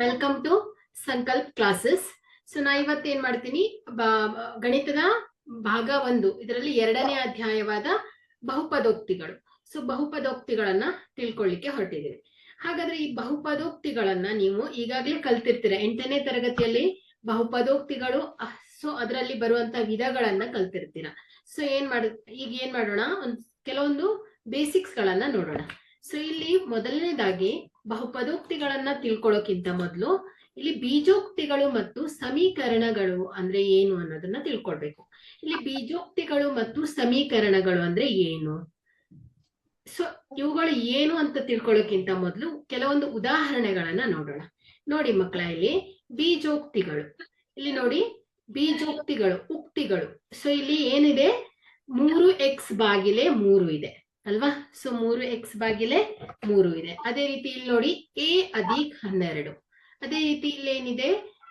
Welcome to ಸಂಕಲ್ಪ classes. So ನಾ ಇವತ್ತು ಏನ್ ಮಾಡ್ತೀನಿ, ಗಣಿತದ ಭಾಗ 1 ಇದರಲ್ಲಿ 2ನೇ ಅಧ್ಯಾಯವಾದ ಬಹುಪದೋಕ್ತಿಗಳು. ಸೊ ಬಹುಪದೋಕ್ತಿಗಳನ್ನ ತಿಳ್ಕೊಳ್ಳಿಕ್ಕೆ ಹೊರಟಿದ್ದೀವಿ. ಹಾಗಾದ್ರೆ ಈ ಬಹುಪದೋಕ್ತಿಗಳನ್ನ ನೀವು ಈಗಾಗಲೇ ಕಲ್ತಿರ್ತೀರ 8ನೇ ತರಗತಿಯಲ್ಲಿ ಬಹುಪದೋಕ್ತಿಗಳು. ಸೊ ಅದರಲ್ಲಿ ಬರುವಂತ ವಿಧಗಳನ್ನ ಕಲ್ತಿರ್ತೀರ. ಸೊ ಈಗ ಏನ್ ಮಾಡೋಣ, ಕೆಲವೊಂದು ಬೇಸಿಕ್ಸ್ ಗಳನ್ನ ನೋಡೋಣ. ಸೊ ಇಲ್ಲಿ ಮೊದಲನೇದಾಗಿ ಬಹುಪದೋಕ್ತಿಗಳನ್ನ ತಿಳ್ಕೊಳ್ಳೋಕ್ಕಿಂತ ಮೊದಲು ಇಲ್ಲಿ ಬೀಜೋಕ್ತಿಗಳು ಮತ್ತು ಸಮೀಕರಣಗಳು ಅಂದ್ರೆ ಏನು ಅನ್ನೋದನ್ನ ತಿಳ್ಕೊಳ್ಬೇಕು. ಇಲ್ಲಿ ಬೀಜೋಕ್ತಿಗಳು ಮತ್ತು ಸಮೀಕರಣಗಳು ಅಂದ್ರೆ ಏನು, ಸೊ ಇವುಗಳು ಏನು ಅಂತ ತಿಳ್ಕೊಳ್ಳೋಕ್ಕಿಂತ ಮೊದಲು ಕೆಲವೊಂದು ಉದಾಹರಣೆಗಳನ್ನ ನೋಡೋಣ. ನೋಡಿ ಮಕ್ಕಳ, ಇಲ್ಲಿ ಬೀಜೋಕ್ತಿಗಳು, ಇಲ್ಲಿ ನೋಡಿ ಬೀಜೋಕ್ತಿಗಳು, ಉಕ್ತಿಗಳು. ಸೊ ಇಲ್ಲಿ ಏನಿದೆ, 3x ಭಾಗಿಲೆ 3 ಇದೆ ಅಲ್ವಾ. ಸೊ 3x ಭಾಗಿಲೆ 3 ಇದೆ. ಅದೇ ರೀತಿ ಇಲ್ಲಿ ನೋಡಿ a ಅಧಿಕ್ 12. ಅದೇ ರೀತಿ ಇಲ್ಲಿ ಏನಿದೆ,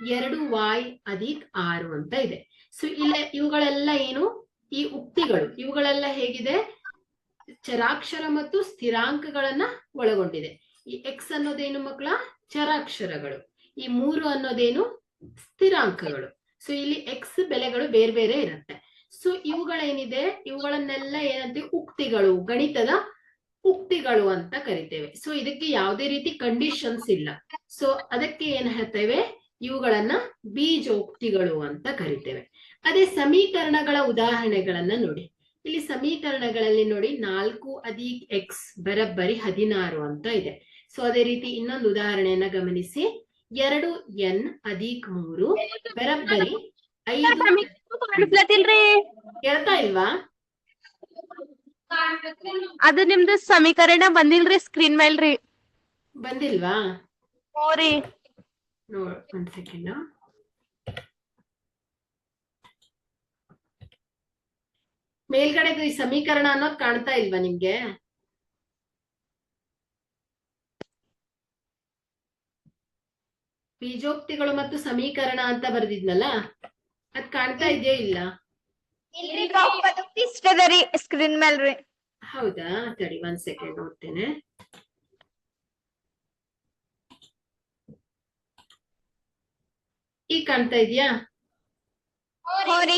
2y ಅಧಿಕ್ 6 ಅಂತ ಇದೆ. ಸೊ ಇಲ್ಲ ಇವುಗಳೆಲ್ಲ ಏನು, ಈ ಉಕ್ತಿಗಳು ಇವುಗಳೆಲ್ಲ ಹೇಗಿದೆ, ಚರಾಕ್ಷರ ಮತ್ತು ಸ್ಥಿರಾಂಕಗಳನ್ನ ಒಳಗೊಂಡಿದೆ. ಈ x ಅನ್ನೋದೇನು ಮಕ್ಕಳ, ಚರಾಕ್ಷರಗಳು. ಈ 3 ಅನ್ನೋದೇನು, ಸ್ಥಿರಾಂಕಗಳು. ಸೊ ಇಲ್ಲಿ x ಬೆಲೆಗಳು ಬೇರೆ ಬೇರೆ ಇರುತ್ತೆ. ಸೊ ಇವುಗಳೇನಿದೆ, ಇವುಗಳನ್ನೆಲ್ಲ ಏನಂತೀವಿ, ಉಕ್ತಿಗಳು, ಗಣಿತದ ಉಕ್ತಿಗಳು ಅಂತ ಕರಿತೇವೆ. ಸೊ ಇದಕ್ಕೆ ಯಾವುದೇ ರೀತಿ ಕಂಡೀಷನ್ಸ್ ಇಲ್ಲ. ಸೊ ಅದಕ್ಕೆ ಏನ್ ಹೇಳ್ತೇವೆ, ಇವುಗಳನ್ನ ಬೀಜೋಕ್ತಿಗಳು ಅಂತ ಕರಿತೇವೆ. ಅದೇ ಸಮೀಕರಣಗಳ ಉದಾಹರಣೆಗಳನ್ನ ನೋಡಿ. ಇಲ್ಲಿ ಸಮೀಕರಣಗಳಲ್ಲಿ ನೋಡಿ 4 ಅಧಿಕ್ x ಬರಬ್ಬರಿ 16 ಅಂತ ಇದೆ. ಸೊ ಅದೇ ರೀತಿ ಇನ್ನೊಂದು ಉದಾಹರಣೆಯನ್ನ ಗಮನಿಸಿ, 2n ಅಧಿಕ್ 3 ಬರಬ್ಬರಿ 5. ಕೇಳ್ತಾ ಇಲ್ವಾ? ಅದು ನಿಮ್ದು ಸಮೀಕರಣ ಬಂದಿಲ್ರಿ, ಸ್ಕ್ರೀನ್ ಮೇಲ್ರಿ. ಬಂದಿಲ್ವಾ? ಹೋರಿ ನೋಡ್ ಒಂದ್ ಸೆಕೆಂಡ್. ಮೇಲ್ಗಡೆ ಈ ಸಮೀಕರಣ ಅನ್ನೋದು ಕಾಣ್ತಾ ಇಲ್ವಾ ನಿಮ್ಗೆ? ಬೀಜೋಕ್ತಿಗಳು ಮತ್ತು ಸಮೀಕರಣ ಅಂತ ಬರ್ದಿದ್ನಲ್ಲ, ಅದ್ ಕಾಣ್ತಾ ಇದೆಯೋ ಇಲ್ಲ? ಇಷ್ಟದರಿ ಸ್ಕ್ರೀನ್ ಮೇಲ್ರಿ. ಹೌದಾ, ತಡಿ ಒಂದ್ ಸೆಕೆಂಡ್ ನೋಡ್ತೇನೆ. ಈಗ ಕಾಣ್ತಾ ಇದೆಯಾ?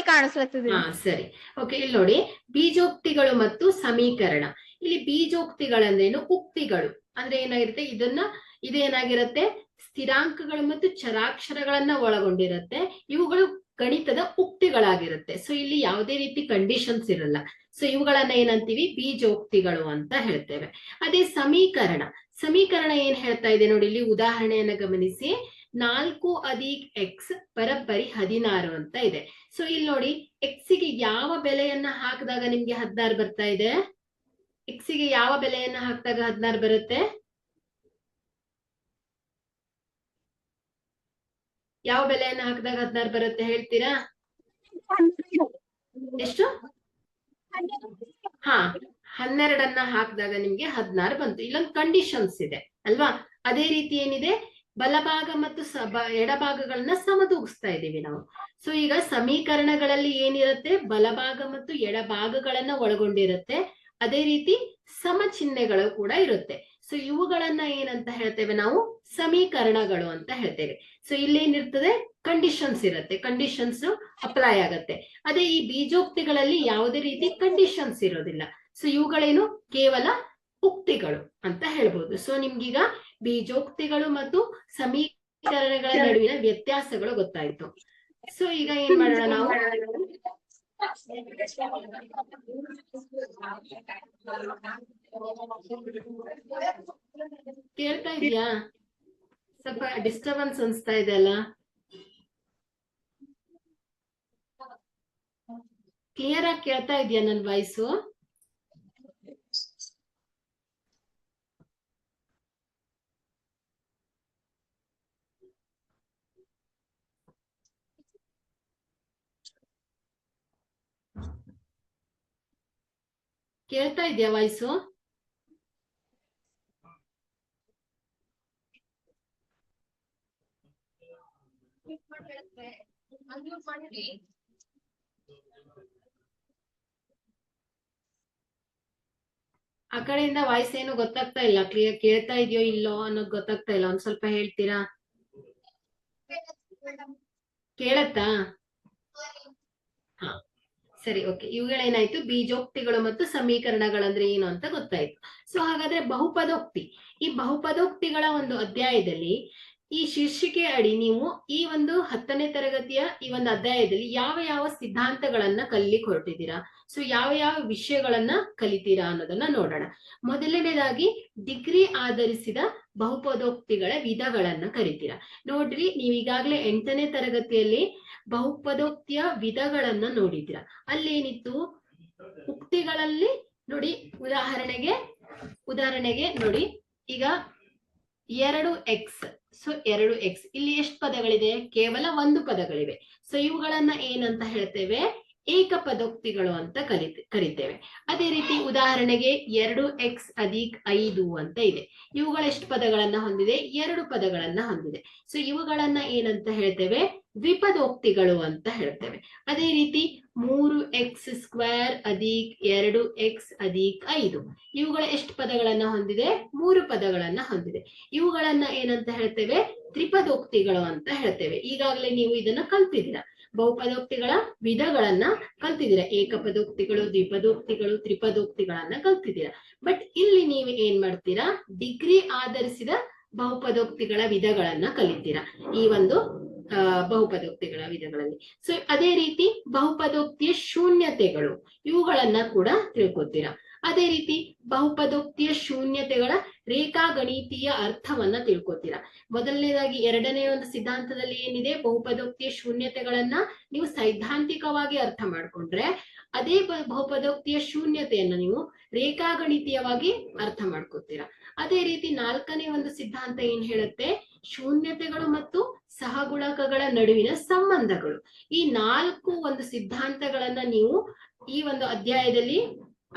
ಕಾಣಿಸ್ಲತ್ತದ. ಹಾ ಸರಿ, ಓಕೆ. ಇಲ್ಲಿ ನೋಡಿ ಬೀಜೋಕ್ತಿಗಳು ಮತ್ತು ಸಮೀಕರಣ. ಇಲ್ಲಿ ಬೀಜೋಕ್ತಿಗಳಂದ್ರೇನು, ಉಕ್ತಿಗಳು ಅಂದ್ರೆ ಏನಾಗಿರುತ್ತೆ, ಇದೇನಾಗಿರುತ್ತೆ, ಸ್ಥಿರಾಂಕಗಳು ಮತ್ತು ಚರಾಕ್ಷರಗಳನ್ನ ಒಳಗೊಂಡಿರುತ್ತೆ. ಇವುಗಳು ಗಣಿತದ ಉಕ್ತಿಗಳಾಗಿರುತ್ತೆ. ಸೊ ಇಲ್ಲಿ ಯಾವುದೇ ರೀತಿ ಕಂಡೀಷನ್ಸ್ ಇರಲ್ಲ. ಸೊ ಇವುಗಳನ್ನ ಏನಂತೀವಿ, ಬೀಜೋಕ್ತಿಗಳು ಅಂತ ಹೇಳ್ತೇವೆ. ಅದೇ ಸಮೀಕರಣ ಏನ್ ಹೇಳ್ತಾ ಇದೆ ನೋಡಿ, ಇಲ್ಲಿ ಉದಾಹರಣೆಯನ್ನ ಗಮನಿಸಿ. 4 ಅಧಿಕ್ x ಬರಬ್ಬರಿ 16 ಅಂತ ಇದೆ. ಸೊ ಇಲ್ಲಿ ನೋಡಿ, x ಗೆ ಯಾವ ಬೆಲೆಯನ್ನ ಹಾಕಿದಾಗ ನಿಮ್ಗೆ 16 ಬರ್ತಾ ಇದೆ? x ಗೆ ಯಾವ ಬೆಲೆಯನ್ನ ಹಾಕಿದಾಗ 16 ಬರುತ್ತೆ? ಯಾವ ಬೆಲೆಯನ್ನ ಹಾಕಿದಾಗ 16 ಬರುತ್ತೆ ಹೇಳ್ತೀರಾ? ಎಷ್ಟು? ಹಾ, 12 ಹಾಕಿದಾಗ ನಿಮ್ಗೆ 16 ಬಂತು. ಇಲ್ಲೊಂದು ಕಂಡೀಷನ್ಸ್ ಇದೆ ಅಲ್ವಾ. ಅದೇ ರೀತಿ ಏನಿದೆ, ಬಲಭಾಗ ಮತ್ತು ಎಡಭಾಗಗಳನ್ನ ಸಮತೂಗಿಸ್ತಾ ಇದೀವಿ ನಾವು. ಸೊ ಈಗ ಸಮೀಕರಣಗಳಲ್ಲಿ ಏನಿರುತ್ತೆ, ಬಲಭಾಗ ಮತ್ತು ಎಡಭಾಗಗಳನ್ನ ಒಳಗೊಂಡಿರುತ್ತೆ. ಅದೇ ರೀತಿ ಸಮಚಿಹ್ನೆಗಳು ಕೂಡ ಇರುತ್ತೆ. ಸೊ ಇವುಗಳನ್ನ ಏನಂತ ಹೇಳ್ತೇವೆ ನಾವು, ಸಮೀಕರಣಗಳು ಅಂತ ಹೇಳ್ತೇವೆ. ಸೊ ಇಲ್ಲೇನಿರ್ತದೆ, ಕಂಡೀಷನ್ಸ್ ಇರುತ್ತೆ, ಕಂಡೀಷನ್ಸ್ ಅಪ್ಲೈ ಆಗತ್ತೆ. ಅದೇ ಈ ಬೀಜೋಕ್ತಿಗಳಲ್ಲಿ ಯಾವುದೇ ರೀತಿ ಕಂಡೀಷನ್ಸ್ ಇರೋದಿಲ್ಲ. ಸೊ ಇವುಗಳೇನು, ಕೇವಲ ಉಕ್ತಿಗಳು ಅಂತ ಹೇಳ್ಬೋದು. ಸೊ ನಿಮ್ಗೀಗ ಬೀಜೋಕ್ತಿಗಳು ಮತ್ತು ಸಮೀಕರಣಗಳ ನಡುವಿನ ವ್ಯತ್ಯಾಸಗಳು ಗೊತ್ತಾಯ್ತು. ಸೊ ಈಗ ಏನ್ ಮಾಡೋಣ ನಾವು, ಕೇಳ್ತಾ ಇದ್ಯಾ? ಸ್ವಲ್ಪ ಡಿಸ್ಟರ್ಬೆನ್ಸ್ ಅನ್ಸ್ತಾ ಇದೆ ಅಲ್ಲ? ಕ್ಲಿಯರ್ ಆಗಿ ಕೇಳ್ತಾ ಇದೆಯಾ ನನ್ನ ವಾಯ್ಸು? ಕೇಳ್ತಾ ಇದೆಯಾ ವಾಯ್ಸು? ಆ ಕಡೆಯಿಂದ ವಾಯ್ಸ್ ಏನು ಗೊತ್ತಾಗ್ತಾ ಇಲ್ಲ, ಕ್ಲಿಯರ್ ಕೇಳ್ತಾ ಇದೆಯೋ ಇಲ್ಲೋ ಅನ್ನೋದು ಗೊತ್ತಾಗ್ತಾ ಇಲ್ಲ. ಒಂದ್ ಸ್ವಲ್ಪ ಹೇಳ್ತೀರಾ? ಕೇಳತ್ತಾ? ಹಾ, ಸರಿ, ಓಕೆ. ಇವುಗಳೇನಾಯ್ತು, ಬೀಜೋಕ್ತಿಗಳು ಮತ್ತು ಸಮೀಕರಣಗಳಂದ್ರೆ ಏನು ಅಂತ ಗೊತ್ತಾಯ್ತು. ಸೊ ಹಾಗಾದ್ರೆ ಬಹುಪದೋಕ್ತಿ, ಈ ಬಹುಪದೋಕ್ತಿಗಳ ಒಂದು ಅಧ್ಯಾಯದಲ್ಲಿ ಈ ಶೀರ್ಷಿಕೆ ಅಡಿ ನೀವು ಈ ಒಂದು 10ನೇ ತರಗತಿಯ ಈ ಒಂದು ಅಧ್ಯಾಯದಲ್ಲಿ ಯಾವ ಯಾವ ಸಿದ್ಧಾಂತಗಳನ್ನ ಕಲಿಲಿಕ್ಕೆ ಹೊರಟಿದ್ದೀರಾ, ಸೊ ಯಾವ ಯಾವ ವಿಷಯಗಳನ್ನ ಕಲಿತೀರಾ ಅನ್ನೋದನ್ನ ನೋಡೋಣ. ಮೊದಲನೇದಾಗಿ ಡಿಗ್ರಿ ಆಧರಿಸಿದ ಬಹುಪದೋಕ್ತಿಗಳ ವಿಧಗಳನ್ನ ಕಲಿತೀರಾ. ನೋಡ್ರಿ, ನೀವು ಈಗಾಗಲೇ 8ನೇ ತರಗತಿಯಲ್ಲಿ ಬಹುಪದೋಕ್ತಿಯ ವಿಧಗಳನ್ನ ನೋಡಿದ್ದೀರಾ. ಅಲ್ಲೇನಿತ್ತು, ಉಕ್ತಿಗಳಲ್ಲಿ ನೋಡಿ, ಉದಾಹರಣೆಗೆ ನೋಡಿ, ಈಗ 2x, ಸೊ 2x, ಇಲ್ಲಿ ಎಷ್ಟು ಪದಗಳಿದೆ? ಕೇವಲ 1 ಪದಗಳಿವೆ. ಸೊ ಇವುಗಳನ್ನ ಏನಂತ ಹೇಳ್ತೇವೆ? ಏಕಪದೋಕ್ತಿಗಳು ಅಂತ ಕರಿತೇವೆ. ಅದೇ ರೀತಿ ಉದಾಹರಣೆಗೆ 2x + 5 ಅಂತ ಇದೆ. ಇವುಗಳು ಎಷ್ಟು ಪದಗಳನ್ನ ಹೊಂದಿದೆ? 2 ಪದಗಳನ್ನ ಹೊಂದಿದೆ. ಸೊ ಇವುಗಳನ್ನ ಏನಂತ ಹೇಳ್ತೇವೆ? ದ್ವಿಪದೋಕ್ತಿಗಳು ಅಂತ ಹೇಳ್ತೇವೆ. ಅದೇ ರೀತಿ 3x² + 2x + 5, ಇವುಗಳ ಎಷ್ಟು ಪದಗಳನ್ನ ಹೊಂದಿದೆ? 3 ಪದಗಳನ್ನ ಹೊಂದಿದೆ. ಇವುಗಳನ್ನ ಏನಂತ ಹೇಳ್ತೇವೆ? ತ್ರಿಪದೋಕ್ತಿಗಳು ಅಂತ ಹೇಳ್ತೇವೆ. ಈಗಾಗಲೇ ನೀವು ಇದನ್ನ ಕಲ್ತಿದ್ದೀರಾ, ಬಹುಪದೋಕ್ತಿಗಳ ವಿಧಗಳನ್ನ ಕಲ್ತಿದ್ದೀರಾ. ಏಕಪದೋಕ್ತಿಗಳು, ದ್ವಿಪದೋಕ್ತಿಗಳು, ತ್ರಿಪದೋಕ್ತಿಗಳನ್ನ ಕಲ್ತಿದ್ದೀರಾ. ಬಟ್ ಇಲ್ಲಿ ನೀವು ಏನ್ ಮಾಡ್ತೀರಾ? ಡಿಗ್ರಿ ಆಧರಿಸಿದ ಬಹುಪದೋಕ್ತಿಗಳ ವಿಧಗಳನ್ನ ಕಲಿತೀರಾ ಈ ಒಂದು ಬಹುಪದೋಕ್ತಿಗಳ ವಿಧಗಳಲ್ಲಿ. ಸೊ ಅದೇ ರೀತಿ ಬಹುಪದೋಕ್ತಿಯ ಶೂನ್ಯತೆಗಳು, ಇವುಗಳನ್ನ ಕೂಡ ತಿಳ್ಕೊತೀರಾ. ಅದೇ ರೀತಿ ಬಹುಪದೋಕ್ತಿಯ ಶೂನ್ಯತೆಗಳ ರೇಖಾಗಣಿತೀಯ ಅರ್ಥವನ್ನ ತಿಳ್ಕೊತೀರಾ. ಮೊದಲನೇದಾಗಿ 2ನೇ ಒಂದು ಸಿದ್ಧಾಂತದಲ್ಲಿ ಏನಿದೆ, ಬಹುಪದೋಕ್ತಿಯ ಶೂನ್ಯತೆಗಳನ್ನ ನೀವು ಸೈದ್ಧಾಂತಿಕವಾಗಿ ಅರ್ಥ ಮಾಡ್ಕೊಂಡ್ರೆ, ಅದೇ ಬಹುಪದೋಕ್ತಿಯ ಶೂನ್ಯತೆಯನ್ನ ನೀವು ರೇಖಾಗಣಿತೀಯವಾಗಿ ಅರ್ಥ ಮಾಡ್ಕೊತೀರಾ. ಅದೇ ರೀತಿ 4ನೇ ಒಂದು ಸಿದ್ಧಾಂತ ಏನ್ ಹೇಳುತ್ತೆ? ಶೂನ್ಯತೆಗಳು ಮತ್ತು ಸಹಗುಣಕಗಳ ನಡುವಿನ ಸಂಬಂಧಗಳು. ಈ 4 ಒಂದು ಸಿದ್ಧಾಂತಗಳನ್ನ ನೀವು ಈ ಒಂದು ಅಧ್ಯಾಯದಲ್ಲಿ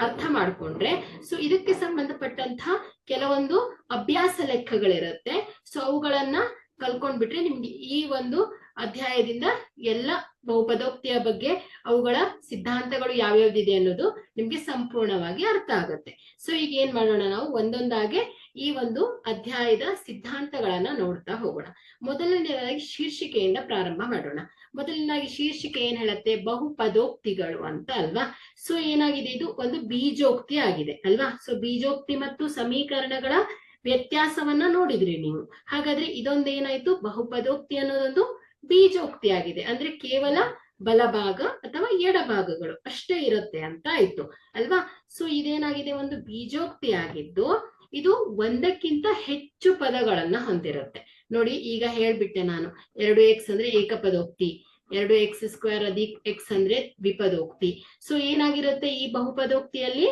ಅರ್ಥ ಮಾಡ್ಕೊಂಡ್ರೆ, ಸೊ ಇದಕ್ಕೆ ಸಂಬಂಧಪಟ್ಟಂತಹ ಕೆಲವೊಂದು ಅಭ್ಯಾಸ ಲೆಕ್ಕಗಳಿರುತ್ತೆ. ಸೊ ಅವುಗಳನ್ನ ಕಲ್ಕೊಂಡ್ಬಿಟ್ರೆ ನಿಮ್ಗೆ ಈ ಒಂದು ಅಧ್ಯಾಯದಿಂದ ಎಲ್ಲ ಬಹುಪದೋಕ್ತಿಯ ಬಗ್ಗೆ, ಅವುಗಳ ಸಿದ್ಧಾಂತಗಳು ಯಾವ್ಯಾವ್ದಿದೆ ಅನ್ನೋದು ನಿಮ್ಗೆ ಸಂಪೂರ್ಣವಾಗಿ ಅರ್ಥ ಆಗುತ್ತೆ. ಸೊ ಈಗ ಏನ್ ಮಾಡೋಣ, ನಾವು ಒಂದೊಂದಾಗೆ ಈ ಒಂದು ಅಧ್ಯಾಯದ ಸಿದ್ಧಾಂತಗಳನ್ನ ನೋಡ್ತಾ ಹೋಗೋಣ. ಮೊದಲನೇದಾಗಿ ಶೀರ್ಷಿಕೆಯಿಂದ ಪ್ರಾರಂಭ ಮಾಡೋಣ. ಮೊದಲನೇದಾಗಿ ಶೀರ್ಷಿಕೆ ಏನ್ ಹೇಳುತ್ತೆ? ಬಹುಪದೋಕ್ತಿಗಳು ಅಂತ ಅಲ್ವಾ? ಸೊ ಏನಾಗಿದೆ, ಇದು ಒಂದು ಬೀಜೋಕ್ತಿ ಆಗಿದೆ ಅಲ್ವಾ? ಸೊ ಬೀಜೋಕ್ತಿ ಮತ್ತು ಸಮೀಕರಣಗಳ ವ್ಯತ್ಯಾಸವನ್ನ ನೋಡಿದ್ರಿ ನೀವು. ಹಾಗಾದ್ರೆ ಇದೊಂದೇನಾಯ್ತು? ಬಹುಪದೋಕ್ತಿ ಅನ್ನೋದೊಂದು ಬೀಜೋಕ್ತಿ ಆಗಿದೆ. ಅಂದ್ರೆ ಕೇವಲ ಬಲಭಾಗ ಅಥವಾ ಎಡಭಾಗಗಳು ಅಷ್ಟೇ ಇರುತ್ತೆ ಅಂತ ಆಯ್ತು ಅಲ್ವಾ? ಸೊ ಇದೇನಾಗಿದೆ? ಒಂದು ಬೀಜೋಕ್ತಿ ಆಗಿದ್ದು ಇದು ಒಂದಕ್ಕಿಂತ ಹೆಚ್ಚು ಪದಗಳನ್ನ ಹೊಂದಿರುತ್ತೆ. ನೋಡಿ, ಈಗ ಹೇಳ್ಬಿಟ್ಟೆ ನಾನು, 2x ಅಂದ್ರೆ ಏಕಪದೋಕ್ತಿ, 2x² + x ಅಂದ್ರೆ ದ್ವಿಪದೋಕ್ತಿ. ಸೊ ಏನಾಗಿರುತ್ತೆ? ಈ ಬಹುಪದೋಕ್ತಿಯಲ್ಲಿ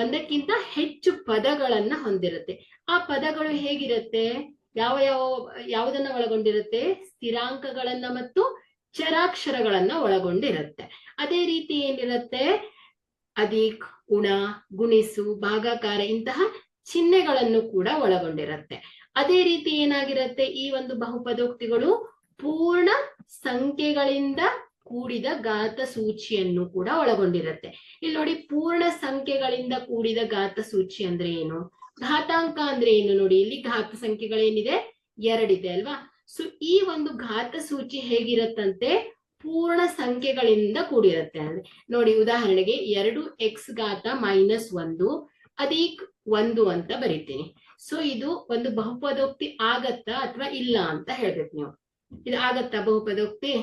ಒಂದಕ್ಕಿಂತ ಹೆಚ್ಚು ಪದಗಳನ್ನ ಹೊಂದಿರುತ್ತೆ. ಆ ಪದಗಳು ಹೇಗಿರುತ್ತೆ? ಯಾವುದನ್ನ ಒಳಗೊಂಡಿರುತ್ತೆ? ಸ್ಥಿರಾಂಕಗಳನ್ನ ಮತ್ತು ಚರಾಕ್ಷರಗಳನ್ನ ಒಳಗೊಂಡಿರುತ್ತೆ. ಅದೇ ರೀತಿ ಏನಿರುತ್ತೆ? ಅಧಿಕ್, ಉಣ, ಗುಣಿಸು, ಭಾಗಾಕಾರ ಇಂತಹ ಚಿಹ್ನೆಗಳನ್ನು ಕೂಡ ಒಳಗೊಂಡಿರುತ್ತೆ. ಅದೇ ರೀತಿ ಏನಾಗಿರುತ್ತೆ? ಈ ಒಂದು ಬಹುಪದೋಕ್ತಿಗಳು ಪೂರ್ಣ ಸಂಖ್ಯೆಗಳಿಂದ ಕೂಡಿದ ಘಾತ ಸೂಚಿಯನ್ನು ಕೂಡ ಒಳಗೊಂಡಿರುತ್ತೆ. ಇಲ್ಲಿ ನೋಡಿ, ಪೂರ್ಣ ಸಂಖ್ಯೆಗಳಿಂದ ಕೂಡಿದ ಘಾತ ಸೂಚಿ ಅಂದ್ರೆ ಏನು? ಘಾತಾಂಕ ಅಂದ್ರೆ ಏನು? ನೋಡಿ, ಇಲ್ಲಿ ಘಾತ ಸಂಖ್ಯೆಗಳೇನಿದೆ? 2 ಇದೆ ಅಲ್ವಾ? ಸೊ ಈ ಒಂದು ಘಾತ ಸೂಚಿ ಹೇಗಿರತ್ತಂತೆ? ಪೂರ್ಣ ಸಂಖ್ಯೆಗಳಿಂದ ಕೂಡಿರುತ್ತೆ. ಅಂದ್ರೆ ನೋಡಿ, ಉದಾಹರಣೆಗೆ 2x⁻1 + 1 ಅಂತ ಬರೀತೀನಿ. ಸೊ ಇದು ಒಂದು ಬಹುಪದೋಕ್ತಿ ಆಗತ್ತಾ ಅಥವಾ ಇಲ್ಲ ಅಂತ ಹೇಳ್ಬೇಕು ನೀವು. ಇದು ಆಗತ್ತಾ ಬಹುಪದೋಕ್ತಿ?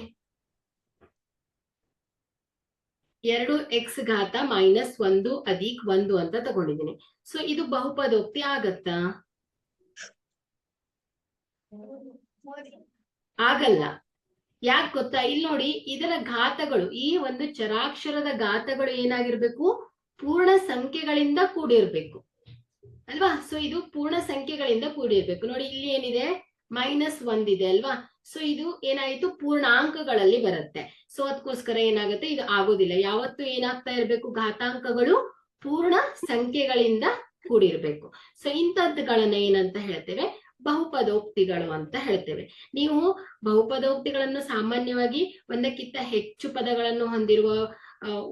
2x⁻1 + 1 ಅಂತ ತಗೊಂಡಿದ್ದೀನಿ. ಸೊ ಇದು ಬಹುಪದೋಕ್ತಿ ಆಗತ್ತಾ? ಆಗಲ್ಲ. ಯಾಕೆ ಗೊತ್ತಾ? ಇಲ್ಲಿ ನೋಡಿ, ಇದರ ಘಾತಗಳು, ಈ ಒಂದು ಚರಾಕ್ಷರದ ಘಾತಗಳು ಏನಾಗಿರ್ಬೇಕು? ಪೂರ್ಣ ಸಂಖ್ಯೆಗಳಿಂದ ಕೂಡಿರ್ಬೇಕು ಅಲ್ವಾ? ಸೊ ಇದು ಪೂರ್ಣ ಸಂಖ್ಯೆಗಳಿಂದ ಕೂಡಿರ್ಬೇಕು. ನೋಡಿ, ಇಲ್ಲಿ ಏನಿದೆ? -1 ಇದೆ ಅಲ್ವಾ? ಸೊ ಇದು ಏನಾಯ್ತು? ಪೂರ್ಣಾಂಕಗಳಲ್ಲಿ ಬರುತ್ತೆ. ಸೊ ಅದಕ್ಕೋಸ್ಕರ ಏನಾಗುತ್ತೆ? ಇದು ಆಗೋದಿಲ್ಲ. ಯಾವತ್ತು ಏನಾಗ್ತಾ ಇರ್ಬೇಕು? ಘಾತಾಂಕಗಳು ಪೂರ್ಣ ಸಂಖ್ಯೆಗಳಿಂದ ಕೂಡಿರ್ಬೇಕು. ಸೊ ಇಂಥದ್ದುಗಳನ್ನ ಏನಂತ ಹೇಳ್ತೇವೆ? ಬಹುಪದೋಕ್ತಿಗಳು ಅಂತ ಹೇಳ್ತೇವೆ. ನೀವು ಬಹುಪದೋಕ್ತಿಗಳನ್ನು ಸಾಮಾನ್ಯವಾಗಿ ಒಂದಕ್ಕಿಂತ ಹೆಚ್ಚು ಪದಗಳನ್ನು ಹೊಂದಿರುವ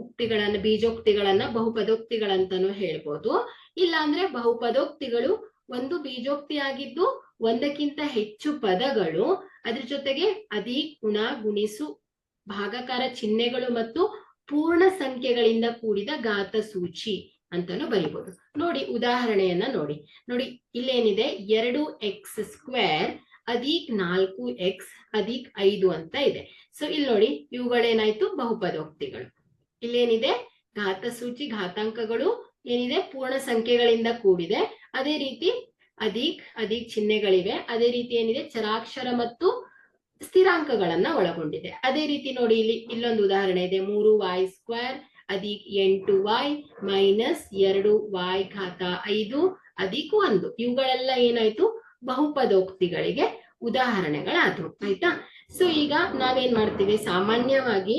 ಉಕ್ತಿಗಳನ್ನ, ಬೀಜೋಕ್ತಿಗಳನ್ನ ಬಹುಪದೋಕ್ತಿಗಳಂತಾನು ಹೇಳ್ಬೋದು. ಇಲ್ಲ ಅಂದ್ರೆ ಬಹುಪದೋಕ್ತಿಗಳು ಒಂದು ಬೀಜೋಕ್ತಿ ಆಗಿದ್ದು ಒಂದಕ್ಕಿಂತ ಹೆಚ್ಚು ಪದಗಳು, ಅದ್ರ ಜೊತೆಗೆ ಅಧಿಕ್, ಗುಣ, ಗುಣಿಸು, ಭಾಗಾಕಾರ ಚಿಹ್ನೆಗಳು ಮತ್ತು ಪೂರ್ಣ ಸಂಖ್ಯೆಗಳಿಂದ ಕೂಡಿದ ಘಾತ ಸೂಚಿ ಅಂತಾನು ಬರೀಬಹುದು. ನೋಡಿ ಉದಾಹರಣೆಯನ್ನ ನೋಡಿ. ನೋಡಿ ಇಲ್ಲೇನಿದೆ, 2x² ಅಧಿಕ್ 4x ಅಧಿಕ್ 5 ಅಂತ ಇದೆ. ಸೊ ಇಲ್ಲಿ ನೋಡಿ, ಇವುಗಳೇನಾಯ್ತು, ಬಹುಪದೋಕ್ತಿಗಳು. ಇಲ್ಲೇನಿದೆ, ಘಾತ ಸೂಚಿ ಘಾತಾಂಕಗಳು ಏನಿದೆ ಪೂರ್ಣ ಸಂಖ್ಯೆಗಳಿಂದ ಕೂಡಿದೆ. ಅದೇ ರೀತಿ ಅಧಿಕ್ ಚಿಹ್ನೆಗಳಿವೆ. ಅದೇ ರೀತಿ ಏನಿದೆ, ಚರಾಕ್ಷರ ಮತ್ತು ಸ್ಥಿರಾಂಕಗಳನ್ನ ಒಳಗೊಂಡಿದೆ. ಅದೇ ರೀತಿ ನೋಡಿ, ಇಲ್ಲೊಂದು ಉದಾಹರಣೆ ಇದೆ, 3y² ಅಧಿಕ್ 8y ಮೈನಸ್ 2y ಘಾತ 5 ಅಧಿಕ್ 1. ಇವುಗಳೆಲ್ಲ ಏನಾಯ್ತು, ಬಹುಪದೋಕ್ತಿಗಳಿಗೆ ಉದಾಹರಣೆಗಳಾದವು. ಆಯ್ತಾ? ಸೊ ಈಗ ನಾವೇನ್ ಮಾಡ್ತೀವಿ, ಸಾಮಾನ್ಯವಾಗಿ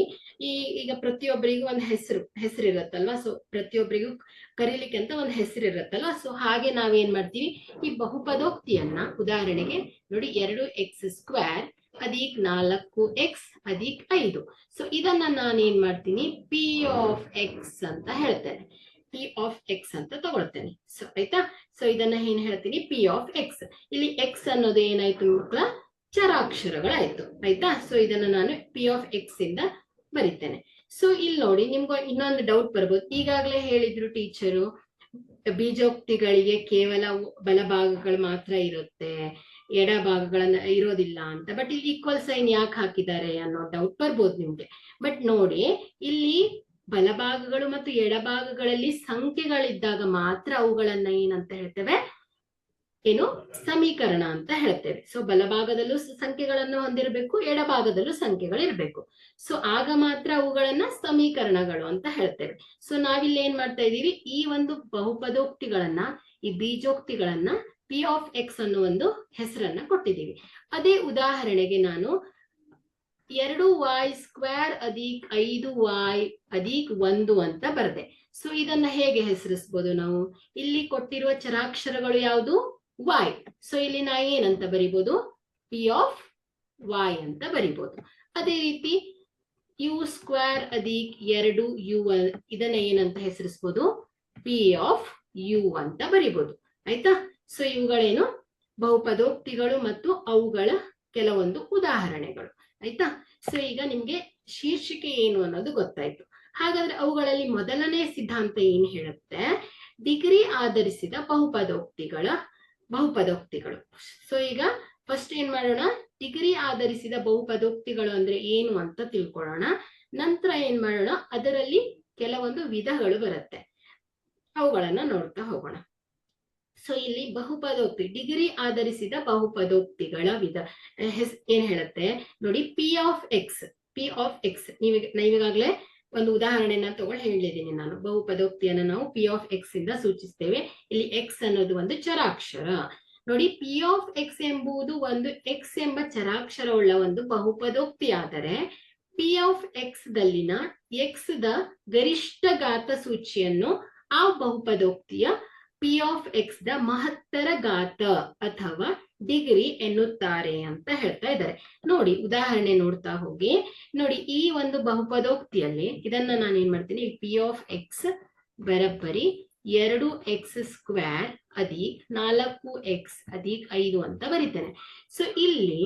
ಈಗ ಪ್ರತಿಯೊಬ್ಬರಿಗೂ ಒಂದು ಹೆಸರು ಇರುತ್ತಲ್ವಾ. ಸೊ ಪ್ರತಿಯೊಬ್ಬರಿಗೂ ಕರೀಲಿಕ್ಕೆ ಅಂತ ಒಂದು ಹೆಸರು ಇರುತ್ತಲ್ವಾ. ಸೊ ಹಾಗೆ ನಾವೇನ್ ಮಾಡ್ತೀವಿ, ಈ ಬಹುಪದೋಕ್ತಿಯನ್ನ ಉದಾಹರಣೆಗೆ ನೋಡಿ, 2x² ಅಧಿಕ್ 4x ಅಧಿಕ್ 5. ಸೊ ಇದನ್ನ ನಾನೇನ್ ಮಾಡ್ತೀನಿ, ಪಿ ಆಫ್ ಎಕ್ಸ್ ಅಂತ ಹೇಳ್ತೇನೆ. ಪಿ ಆಫ್ ಎಕ್ಸ್ ಅಂತ ತಗೊಳ್ತೇನೆ. ಸೊ ಆಯ್ತಾ? ಸೊ ಇದನ್ನ ಏನ್ ಹೇಳ್ತೀನಿ, ಪಿ ಆಫ್ ಎಕ್ಸ್. ಇಲ್ಲಿ ಎಕ್ಸ್ ಅನ್ನೋದು ಏನಾಯ್ತು ಮಕ್ಕಳ, ಚರಾಕ್ಷರಗಳಾಯ್ತು. ಆಯ್ತಾ? ಸೊ ಇದನ್ನ ನಾನು ಪಿ ಆಫ್ ಎಕ್ಸ್ ಇಂದ ಬರಿತೇನೆ. ಸೊ ಇಲ್ಲಿ ನೋಡಿ, ನಿಮ್ಗೆ ಇನ್ನೊಂದು ಡೌಟ್ ಬರ್ಬೋದು. ಈಗಾಗಲೇ ಹೇಳಿದ್ರು ಟೀಚರು, ಬೀಜೋಕ್ತಿಗಳಿಗೆ ಕೇವಲ ಬಲಭಾಗಗಳು ಮಾತ್ರ ಇರುತ್ತೆ, ಎಡ ಭಾಗಗಳನ್ನ ಇರೋದಿಲ್ಲ ಅಂತ. ಬಟ್ ಇಲ್ಲಿ ಈಕ್ವಲ್ ಸೈನ್ ಯಾಕೆ ಹಾಕಿದ್ದಾರೆ ಅನ್ನೋ ಡೌಟ್ ಬರ್ಬೋದು ನಿಮ್ಗೆ. ಬಟ್ ನೋಡಿ, ಇಲ್ಲಿ ಬಲಭಾಗಗಳು ಮತ್ತು ಎಡಭಾಗಗಳಲ್ಲಿ ಸಂಖ್ಯೆಗಳಿದ್ದಾಗ ಮಾತ್ರ ಅವುಗಳನ್ನ ಏನಂತ ಹೇಳ್ತೇವೆ, ಏನು, ಸಮೀಕರಣ ಅಂತ ಹೇಳ್ತೇವೆ. ಸೊ ಬಲಭಾಗದಲ್ಲೂ ಸಂಖ್ಯೆಗಳನ್ನು ಹೊಂದಿರಬೇಕು, ಎಡಭಾಗದಲ್ಲೂ ಸಂಖ್ಯೆಗಳಿರ್ಬೇಕು. ಸೊ ಆಗ ಮಾತ್ರ ಅವುಗಳನ್ನ ಸಮೀಕರಣಗಳು ಅಂತ ಹೇಳ್ತೇವೆ. ಸೊ ನಾವಿಲ್ಲಿ ಏನ್ ಮಾಡ್ತಾ ಇದೀವಿ, ಈ ಒಂದು ಬಹುಪದೋಕ್ತಿಗಳನ್ನ, ಈ ಬೀಜೋಕ್ತಿಗಳನ್ನ ಪಿ ಆಫ್ ಎಕ್ಸ್ ಅನ್ನೋ ಒಂದು ಹೆಸರನ್ನ ಕೊಟ್ಟಿದ್ದೀವಿ. ಅದೇ ಉದಾಹರಣೆಗೆ ನಾನು 2y² ಅಧಿಕ್ 5y ಅಧಿಕ್ 1 ಅಂತ ಬರ್ದೆ. ಸೊ ಇದನ್ನ ಹೇಗೆ ಹೆಸರಿಸಬಹುದು ನಾವು, ಇಲ್ಲಿ ಕೊಟ್ಟಿರುವ ಚರಾಕ್ಷರಗಳು ಯಾವುದು, y. ಸೊ ಇಲ್ಲಿ ನಾ ಏನಂತ ಬರಿಬಹುದು, ಪಿ ಆಫ್ y ಅಂತ ಬರಿಬಹುದು. ಅದೇ ರೀತಿ u² ಅಧಿಕ್ 2u ಇದನ್ನ ಏನಂತ ಹೆಸರಿಸಬಹುದು, ಪಿ ಆಫ್ u ಅಂತ ಬರಿಬಹುದು. ಆಯ್ತಾ? ಸೊ ಇವುಗಳೇನು, ಬಹುಪದೋಕ್ತಿಗಳು ಮತ್ತು ಅವುಗಳ ಕೆಲವೊಂದು ಉದಾಹರಣೆಗಳು. ಆಯ್ತಾ? ಸೊ ಈಗ ನಿಮ್ಗೆ ಶೀರ್ಷಿಕೆ ಏನು ಅನ್ನೋದು ಗೊತ್ತಾಯ್ತು. ಹಾಗಾದ್ರೆ ಅವುಗಳಲ್ಲಿ ಮೊದಲನೇ ಸಿದ್ಧಾಂತ ಏನ್ ಹೇಳುತ್ತೆ, ಡಿಗ್ರಿ ಆಧರಿಸಿದ ಬಹುಪದೋಕ್ತಿಗಳು. ಸೊ ಈಗ ಫಸ್ಟ್ ಏನ್ ಮಾಡೋಣ, ಡಿಗ್ರಿ ಆಧರಿಸಿದ ಬಹುಪದೋಕ್ತಿಗಳು ಅಂದ್ರೆ ಏನು ಅಂತ ತಿಳ್ಕೊಳ್ಳೋಣ. ನಂತರ ಏನ್ ಮಾಡೋಣ, ಅದರಲ್ಲಿ ಕೆಲವೊಂದು ವಿಧಗಳು ಬರುತ್ತೆ, ಅವುಗಳನ್ನ ನೋಡ್ತಾ ಹೋಗೋಣ. ಸೊ ಇಲ್ಲಿ ಬಹುಪದೋಕ್ತಿ, ಡಿಗ್ರಿ ಆಧರಿಸಿದ ಬಹುಪದೋಕ್ತಿಗಳ ವಿಧ ಏನ್ ಹೇಳುತ್ತೆ ನೋಡಿ, ಪಿ ಆಫ್ ಎಕ್ಸ್. ನೀವೀಗಾಗ್ಲೇ ಒಂದು ಉದಾಹರಣೆನ ತಗೊಂಡು ಹೇಳಿದ್ದೀನಿ ನಾನು. ಬಹುಪದೋಕ್ತಿಯನ್ನ ನಾವು ಪಿ ಆಫ್ ಎಕ್ಸ್ ಇಂದ ಸೂಚಿಸ್ತೇವೆ. ಇಲ್ಲಿ ಎಕ್ಸ್ ಅನ್ನೋದು ಒಂದು ಚರಾಕ್ಷರ. ನೋಡಿ, ಪಿ ಆಫ್ ಎಕ್ಸ್ ಎಂಬುದು ಒಂದು ಎಕ್ಸ್ ಎಂಬ ಚರಾಕ್ಷರವುಳ್ಳ ಒಂದು ಬಹುಪದೋಕ್ತಿ ಆದರೆ, ಪಿ ಆಫ್ ಎಕ್ಸ್ ದಲ್ಲಿನ ಎಕ್ಸ್ ದ ಗರಿಷ್ಠ ಘಾತ ಸೂಚಿಯನ್ನು ಆ ಬಹುಪದೋಕ್ತಿಯ ಪಿ ಆಫ್ ಎಕ್ಸ್ ದ ಮಹತ್ತರ ಘಾತ ಅಥವಾ ಡಿಗ್ರಿ ಎನ್ನುತ್ತಾರೆ ಅಂತ ಹೇಳ್ತಾ ಇದ್ದಾರೆ. ನೋಡಿ ಉದಾಹರಣೆ ನೋಡ್ತಾ ಹೋಗಿ. ನೋಡಿ, ಈ ಒಂದು ಬಹುಪದೋಕ್ತಿಯಲ್ಲಿ ಇದನ್ನ ನಾನು ಏನ್ ಮಾಡ್ತೀನಿ, ಪಿ ಆಫ್ ಎಕ್ಸ್ ಬರಬ್ಬರಿ 2x² ಅಧಿಕ್ 4x ಅಧಿಕ್ 5 ಅಂತ ಬರಿತೇನೆ. ಸೊ ಇಲ್ಲಿ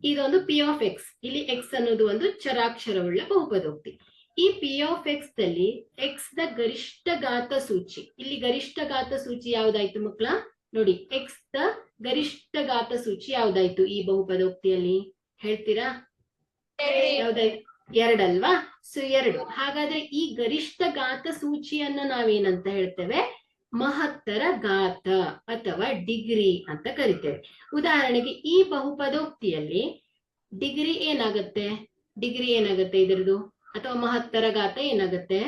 ಇದೊಂದು ಪಿ ಆಫ್ ಎಕ್ಸ್. ಇಲ್ಲಿ ಎಕ್ಸ್ ಅನ್ನೋದು ಒಂದು ಚರಾಕ್ಷರವುಳ್ಳ ಬಹುಪದೋಕ್ತಿ. ಈ ಪಿ ಆಫ್ ಎಕ್ಸ್ ದಲ್ಲಿ ಎಕ್ಸ್ ದ ಗರಿಷ್ಠ ಘಾತ ಸೂಚಿ, ಇಲ್ಲಿ ಗರಿಷ್ಠ ಘಾತ ಸೂಚಿ ಯಾವ್ದಾಯ್ತು ಮಕ್ಕಳ, ನೋಡಿ ಎಕ್ಸ್ ದ ಗರಿಷ್ಠ ಘಾತ ಸೂಚಿ ಯಾವ್ದಾಯ್ತು ಈ ಬಹುಪದೋಕ್ತಿಯಲ್ಲಿ, ಹೇಳ್ತೀರಾ? ಯಾವ್ದಾಯ್ತು? 2 ಅಲ್ವಾ? ಸೊ 2. ಹಾಗಾದ್ರೆ ಈ ಗರಿಷ್ಠ ಘಾತ ಸೂಚಿಯನ್ನ ನಾವೇನಂತ ಹೇಳ್ತೇವೆ, ಮಹತ್ತರ ಘಾತ ಅಥವಾ ಡಿಗ್ರಿ ಅಂತ ಕರಿತೇವೆ. ಉದಾಹರಣೆಗೆ ಈ ಬಹುಪದೋಕ್ತಿಯಲ್ಲಿ ಡಿಗ್ರಿ ಏನಾಗತ್ತೆ ಇದ್ರದ್ದು, ಅಥವಾ ಮಹತ್ತರ ಘಾತ ಏನಾಗತ್ತೆ,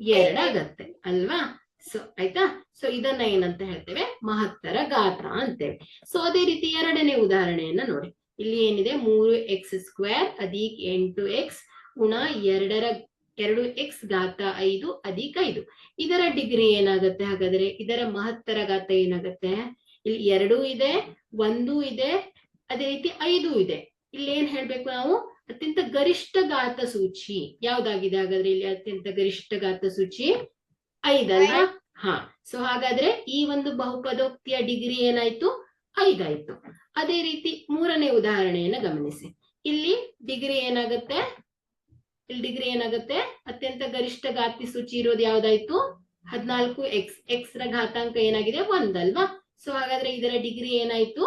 2 ಆಗತ್ತೆ ಅಲ್ವಾ? ಸೊ ಆಯ್ತಾ? ಸೊ ಇದನ್ನ ಏನಂತ ಹೇಳ್ತೇವೆ, ಮಹತ್ತರ ಘಾತ ಅಂತೇವೆ. ಸೊ ಅದೇ ರೀತಿ ಎರಡನೇ ಉದಾಹರಣೆಯನ್ನ ನೋಡಿ. ಇಲ್ಲಿ ಏನಿದೆ, 3x² ಅಧಿಕ್ 8x ಗುಣ 2x ಘಾತ 5 ಅಧಿಕ್ 5. ಇದರ ಡಿಗ್ರಿ ಏನಾಗತ್ತೆ, ಹಾಗಾದ್ರೆ ಇದರ ಮಹತ್ತರ ಘಾತ ಏನಾಗತ್ತೆ, ಇಲ್ಲಿ 2 ಇದೆ, 1 ಇದೆ, ಅದೇ ರೀತಿ 5 ಇದೆ. ಇಲ್ಲಿ ಏನ್ ಹೇಳ್ಬೇಕು ನಾವು, ಅತ್ಯಂತ ಗರಿಷ್ಠ ಘಾತ ಸೂಚಿ ಯಾವ್ದಾಗಿದೆ, ಹಾಗಾದ್ರೆ ಇಲ್ಲಿ ಅತ್ಯಂತ ಗರಿಷ್ಠ ಘಾತ ಸೂಚಿ 5 ಅಲ್ವಾ? ಹಾ, ಸೊ ಹಾಗಾದ್ರೆ ಈ ಒಂದು ಬಹುಪದೋಕ್ತಿಯ ಡಿಗ್ರಿ ಏನಾಯ್ತು? 5 ಆಯ್ತು. ಅದೇ ರೀತಿ ಮೂರನೇ ಉದಾಹರಣೆಯನ್ನ ಗಮನಿಸಿ. ಇಲ್ಲಿ ಡಿಗ್ರಿ ಏನಾಗುತ್ತೆ? ಇಲ್ಲಿ ಡಿಗ್ರಿ ಏನಾಗುತ್ತೆ? ಅತ್ಯಂತ ಗರಿಷ್ಠ ಘಾತಿ ಸೂಚಿ ಇರೋದು ಯಾವ್ದಾಯ್ತು? 14x. ಎಕ್ಸ್ ರ ಘಾತಾಂಕ ಏನಾಗಿದೆ? 1 ಅಲ್ವಾ? ಸೊ ಹಾಗಾದ್ರೆ ಇದರ ಡಿಗ್ರಿ ಏನಾಯ್ತು?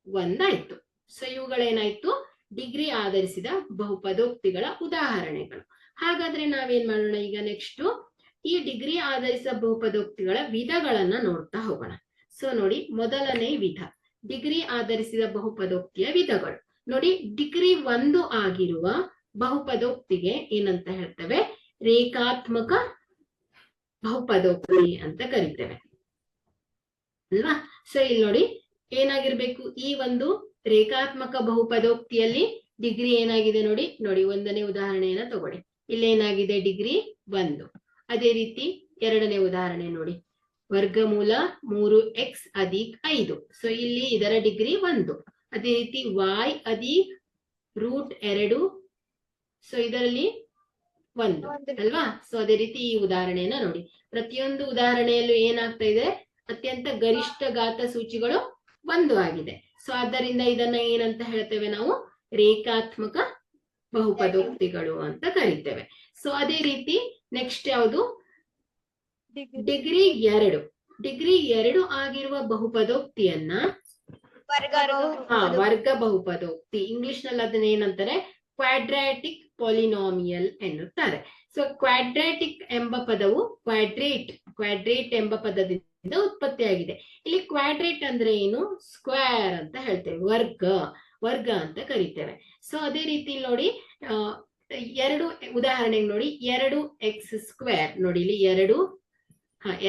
1 ಆಯ್ತು. ಸೊ ಇವುಗಳೇನಾಯ್ತು? ಡಿಗ್ರಿ ಆಧರಿಸಿದ ಬಹುಪದೋಕ್ತಿಗಳ ಉದಾಹರಣೆಗಳು. ಹಾಗಾದ್ರೆ ನಾವೇನ್ ಮಾಡೋಣ ಈಗ? ನೆಕ್ಸ್ಟ್ ಈ ಡಿಗ್ರಿ ಆಧರಿಸಿದ ಬಹುಪದೋಕ್ತಿಗಳ ವಿಧಗಳನ್ನ ನೋಡ್ತಾ ಹೋಗೋಣ. ಸೊ ನೋಡಿ, ಮೊದಲನೇ ವಿಧ ಡಿಗ್ರಿ ಆಧರಿಸಿದ ಬಹುಪದೋಕ್ತಿಯ ವಿಧಗಳು. ನೋಡಿ, ಡಿಗ್ರಿ 1 ಆಗಿರುವ ಬಹುಪದೋಕ್ತಿಗೆ ಏನಂತ ಹೇಳ್ತೇವೆ? ರೇಖಾತ್ಮಕ ಬಹುಪದೋಕ್ತಿ ಅಂತ ಕರಿತೇವೆ ಅಲ್ವಾ? ಸೊ ಇಲ್ಲಿ ನೋಡಿ, ಏನಾಗಿರ್ಬೇಕು? ಈ ಒಂದು ರೇಖಾತ್ಮಕ ಬಹುಪದೋಕ್ತಿಯಲ್ಲಿ ಡಿಗ್ರಿ ಏನಾಗಿದೆ ನೋಡಿ. ನೋಡಿ, ಒಂದನೇ ಉದಾಹರಣೆಯನ್ನ ತಗೊಳ್ಳಿ. ಇಲ್ಲೇನಾಗಿದೆ? ಡಿಗ್ರಿ 1. ಅದೇ ರೀತಿ ಎರಡನೇ ಉದಾಹರಣೆ ನೋಡಿ, ವರ್ಗಮೂಲ 3x ಅಧಿಕ್ 5. ಸೊ ಇಲ್ಲಿ ಇದರ ಡಿಗ್ರಿ 1. ಅದೇ ರೀತಿ y ಅಧಿಕ್ ರೂಟ್ 2. ಸೊ ಇದರಲ್ಲಿ 1 ಅಲ್ವಾ? ಸೊ ಅದೇ ರೀತಿ ಈ ಉದಾಹರಣೆಯನ್ನ ನೋಡಿ. ಪ್ರತಿಯೊಂದು ಉದಾಹರಣೆಯಲ್ಲೂ ಏನಾಗ್ತಾ ಇದೆ? ಅತ್ಯಂತ ಗರಿಷ್ಠ ಘಾತ ಸೂಚಿಗಳು 1 ಆಗಿದೆ. ಸೊ ಆದ್ದರಿಂದ ಇದನ್ನ ಏನಂತ ಹೇಳ್ತೇವೆ ನಾವು? ರೇಖಾತ್ಮಕ ಬಹುಪದೋಕ್ತಿಗಳು ಅಂತ ಕರಿತೇವೆ. ಸೊ ಅದೇ ರೀತಿ ನೆಕ್ಸ್ಟ್ ಯಾವುದು? ಡಿಗ್ರಿ 2. ಡಿಗ್ರಿ 2 ಆಗಿರುವ ಬಹುಪದೋಕ್ತಿಯನ್ನ ವರ್ಗ ಬಹುಪದೋಕ್ತಿ, ಇಂಗ್ಲಿಷ್ ನಲ್ಲಿ ಅದನ್ನ ಏನಂತಾರೆ? ಕ್ವಾಡ್ರಾಟಿಕ್ ಪಾಲಿನಾಮಿಯಲ್ ಎನ್ನುತ್ತಾರೆ. ಸೊ ಕ್ವಾಡ್ರಾಟಿಕ್ ಎಂಬ ಪದವು ಕ್ವಾಡ್ರೇಟ್ ಎಂಬ ಪದದಿಂದ ಉತ್ಪತ್ತಿಯಾಗಿದೆ. ಇಲ್ಲಿ ಕ್ವಾಡ್ರೇಟ್ ಅಂದ್ರೆ ಏನು? ಸ್ಕ್ವೇರ್ ಅಂತ ಹೇಳ್ತೇವೆ, ವರ್ಗ ಅಂತ ಕರಿತೇವೆ. ಸೊ ಅದೇ ರೀತಿ ನೋಡಿ, ಎರಡು ಉದಾಹರಣೆಗೆ ನೋಡಿ, 2x² ನೋಡಿ, ಇಲ್ಲಿ